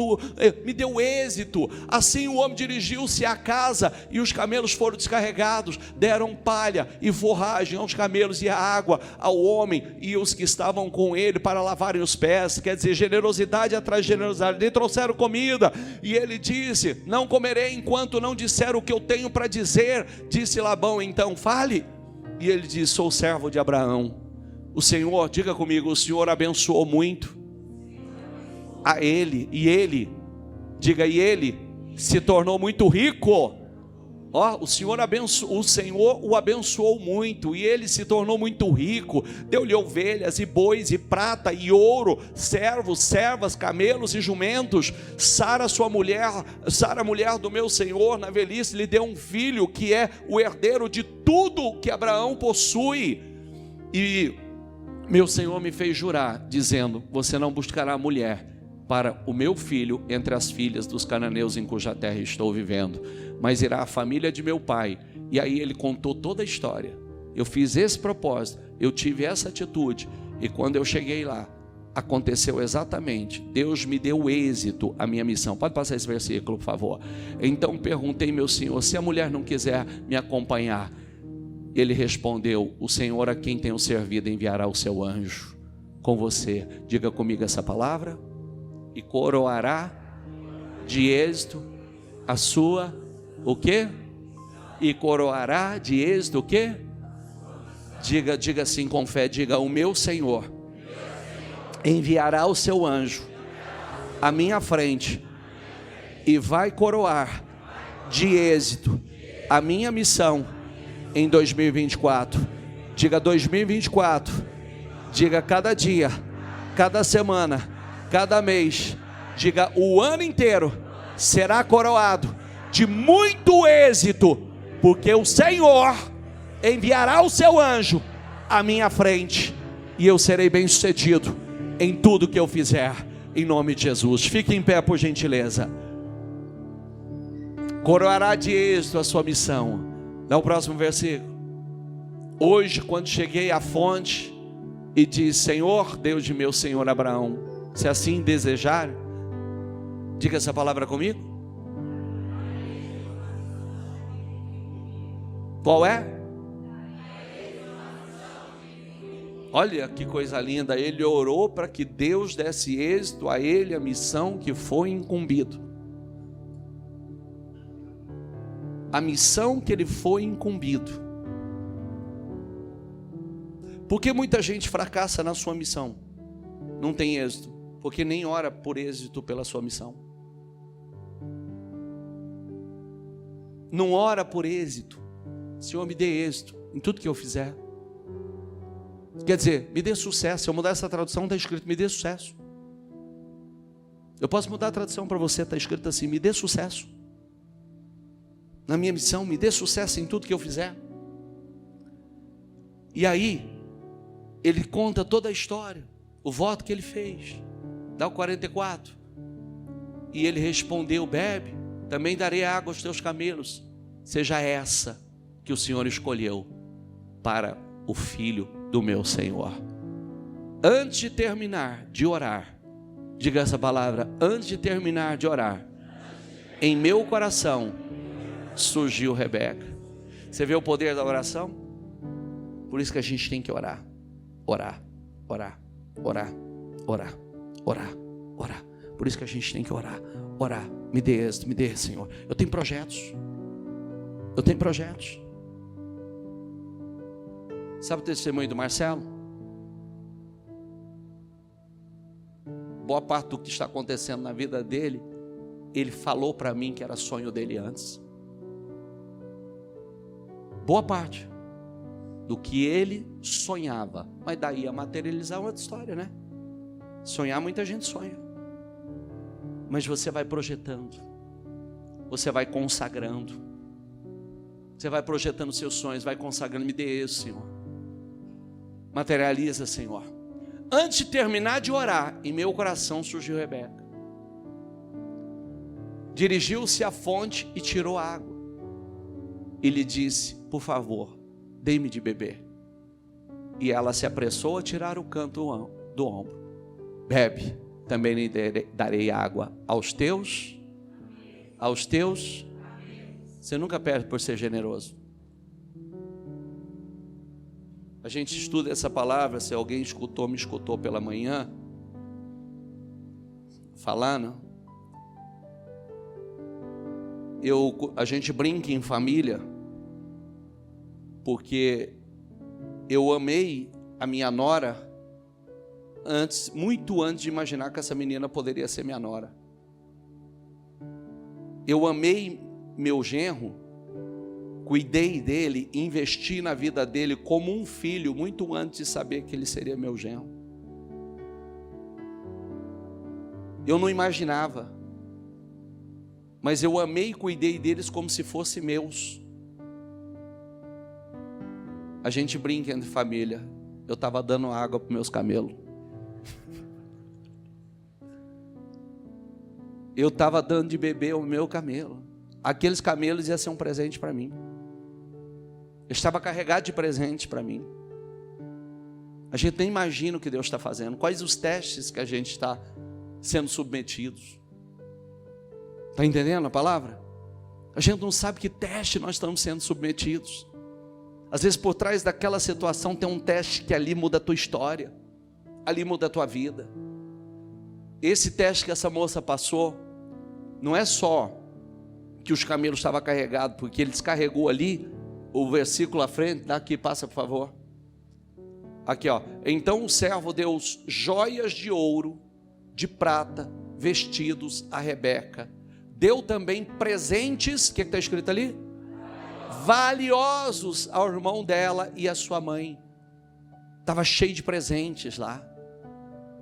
me deu êxito. Assim o homem dirigiu-se à casa, e os camelos foram descarregados. Deram palha e forragem aos camelos, e a água ao homem e os que estavam com ele para lavarem os pés. Quer dizer, generosidade atrás de generosidade. Lhe trouxeram comida, e ele disse: não comerei enquanto não disser o que eu tenho para dizer. Disse Labão: então fale. E ele disse: sou servo de Abraão. O Senhor, diga comigo, o Senhor abençoou muito a ele, e ele, diga, e ele se tornou muito rico. O Senhor o abençoou muito, e ele se tornou muito rico. Deu-lhe ovelhas e bois e prata e ouro, servos, servas, camelos e jumentos. Sara, mulher do meu senhor, na velhice lhe deu um filho, que é o herdeiro de tudo que Abraão possui. E meu senhor me fez jurar, dizendo: você não buscará mulher para o meu filho entre as filhas dos cananeus em cuja terra estou vivendo, mas irá a família de meu pai. E aí ele contou toda a história. Eu fiz esse propósito, eu tive essa atitude, e quando eu cheguei lá, aconteceu exatamente. Deus me deu êxito à minha missão. Pode passar esse versículo, por favor. Então perguntei, meu senhor, se a mulher não quiser me acompanhar. Ele respondeu: o Senhor a quem tenho servido enviará o seu anjo com você. Diga comigo essa palavra: e coroará de êxito a sua, o quê? E coroará de êxito o quê? Diga assim com fé, diga: o meu Senhor enviará o seu anjo à minha frente e vai coroar de êxito a minha missão em 2024. Diga 2024. Diga cada dia, cada semana, cada mês. Diga: o ano inteiro será coroado de muito êxito, porque o Senhor enviará o seu anjo à minha frente, e eu serei bem sucedido em tudo que eu fizer, em nome de Jesus. Fique em pé, por gentileza. Coroará de êxito a sua missão. Dá o próximo versículo. Hoje, quando cheguei à fonte e disse: Senhor, Deus de meu senhor Abraão, se assim desejar, diga essa palavra comigo. Qual é? Olha que coisa linda. Ele orou para que Deus desse êxito a ele, a missão que foi incumbido. A missão que ele foi incumbido. Porque muita gente fracassa na sua missão, não tem êxito, porque nem ora por êxito pela sua missão. não ora por êxito. Senhor, me dê êxito em tudo que eu fizer. Quer dizer, me dê sucesso. Se eu mudar essa tradução, está escrito, me dê sucesso. Eu posso mudar a tradução para você, está escrito assim, me dê sucesso. Na minha missão, me dê sucesso em tudo que eu fizer. E aí, ele conta toda a história, o voto que ele fez. Dá o 44. E ele respondeu, bebe, também darei água aos teus camelos. Seja essa que o Senhor escolheu para o filho do meu Senhor. Antes de terminar de orar, diga essa palavra, antes de terminar de orar, em meu coração surgiu Rebeca. Você vê o poder da oração? Por isso que a gente tem que orar, orar, orar, orar, orar, orar, orar. Por isso que a gente tem que orar, orar. Me dê êxito, me dê, Senhor. Eu tenho projetos. Eu tenho projetos. Sabe o testemunho do Marcelo? Boa parte do que está acontecendo na vida dele, ele falou para mim que era sonho dele antes. Boa parte do que ele sonhava. Mas daí a materializar outra história, né? Sonhar, muita gente sonha. Mas você vai projetando. Você vai consagrando. Você vai projetando seus sonhos, vai consagrando. Me dê isso, Senhor. Materializa, Senhor. Antes de terminar de orar, em meu coração surgiu Rebeca. Dirigiu-se à fonte e tirou água. E lhe disse, por favor, dê-me de beber. E ela se apressou a tirar o canto do ombro. Bebe, também lhe darei água aos teus. Você nunca perde por ser generoso. A gente estuda essa palavra, se alguém me escutou pela manhã, falando. A gente brinca em família, porque eu amei a minha nora muito antes de imaginar que essa menina poderia ser minha nora. Eu amei meu genro, cuidei dele, investi na vida dele como um filho, muito antes de saber que ele seria meu genro. Eu não imaginava, mas eu amei e cuidei deles como se fossem meus. A gente brinca entre família, eu estava dando água para meus camelos. Eu estava dando de beber ao meu camelo. Aqueles camelos iam ser um presente para mim. Eu estava carregado de presente para mim. A gente nem imagina o que Deus está fazendo. Quais os testes que a gente está sendo submetidos. Está entendendo a palavra? A gente não sabe que teste nós estamos sendo submetidos. Às vezes por trás daquela situação tem um teste que ali muda a tua história. Ali muda a tua vida. Esse teste que essa moça passou, não é só que os camelos estavam carregados, porque ele descarregou ali, o versículo à frente, daqui, passa por favor. Aqui ó, então o servo deu joias de ouro, de prata, vestidos a Rebeca. Deu também presentes, o que está escrito ali? Valiosos ao irmão dela e à sua mãe. Estava cheio de presentes lá.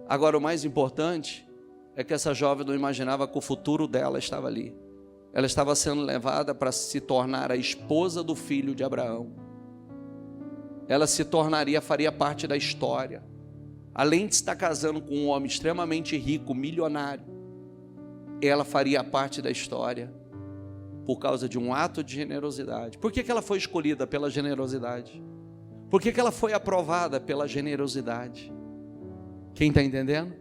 Agora o mais importante é que essa jovem não imaginava que o futuro dela estava ali. Ela estava sendo levada para se tornar a esposa do filho de Abraão. Ela se tornaria, faria parte da história. Além de estar casando com um homem extremamente rico, milionário, ela faria parte da história por causa de um ato de generosidade. Por que ela foi escolhida? Pela generosidade. Por que ela foi aprovada? Pela generosidade. Quem está entendendo?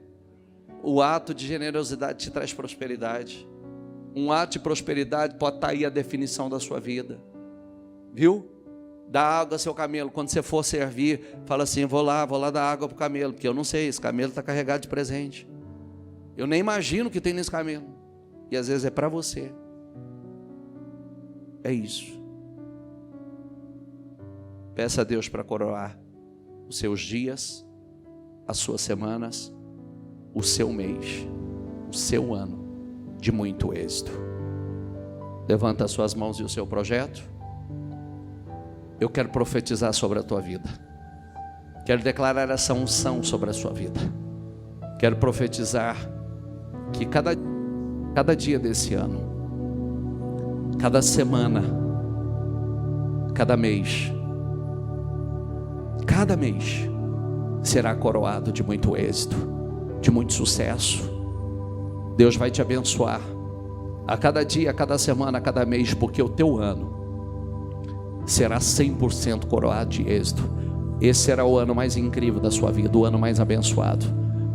O ato de generosidade te traz prosperidade. Um ato de prosperidade pode estar aí a definição da sua vida. Viu? Dá água ao seu camelo. Quando você for servir, fala assim, vou lá dar água para o camelo, porque eu não sei, esse camelo está carregado de presente. Eu nem imagino o que tem nesse camelo. E às vezes é para você. É isso. Peça a Deus para coroar os seus dias, as suas semanas, o seu mês, o seu ano de muito êxito. Levanta as suas mãos e o seu projeto. Eu quero profetizar sobre a tua vida. Quero declarar essa unção sobre a sua vida. Quero profetizar que cada dia desse ano, cada semana, cada mês será coroado de muito êxito, de muito sucesso. Deus vai te abençoar a cada dia, a cada semana, a cada mês, porque o teu ano será 100% coroado de êxito. Esse será o ano mais incrível da sua vida, o ano mais abençoado,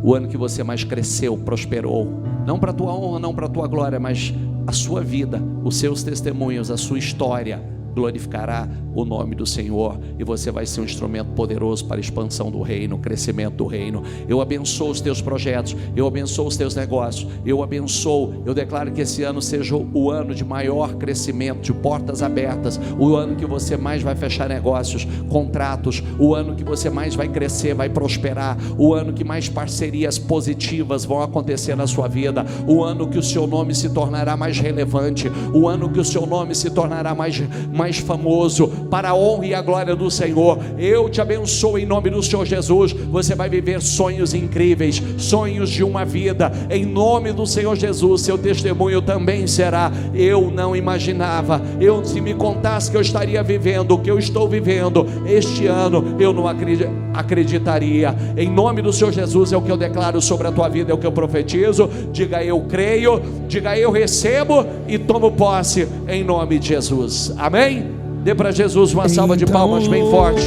o ano que você mais cresceu, prosperou, não para a tua honra, não para a tua glória, mas a sua vida, os seus testemunhos, a sua história glorificará o nome do Senhor, e você vai ser um instrumento poderoso para a expansão do reino, o crescimento do reino. Eu abençoo os teus projetos, eu abençoo os teus negócios, eu declaro que esse ano seja o ano de maior crescimento, de portas abertas, o ano que você mais vai fechar negócios, contratos, o ano que você mais vai crescer, vai prosperar, o ano que mais parcerias positivas vão acontecer na sua vida, o ano que o seu nome se tornará mais relevante, o ano que o seu nome se tornará mais famoso, para a honra e a glória do Senhor. Eu te abençoo em nome do Senhor Jesus. Você vai viver sonhos incríveis, sonhos de uma vida, em nome do Senhor Jesus. Seu testemunho também será: eu não imaginava, se me contasse que eu estaria vivendo o que eu estou vivendo este ano, eu não acreditaria. Em nome do Senhor Jesus é o que eu declaro sobre a tua vida, é o que eu profetizo. Diga: eu creio, diga: eu recebo e tomo posse em nome de Jesus. Amém? Dê para Jesus uma salva de palmas bem forte.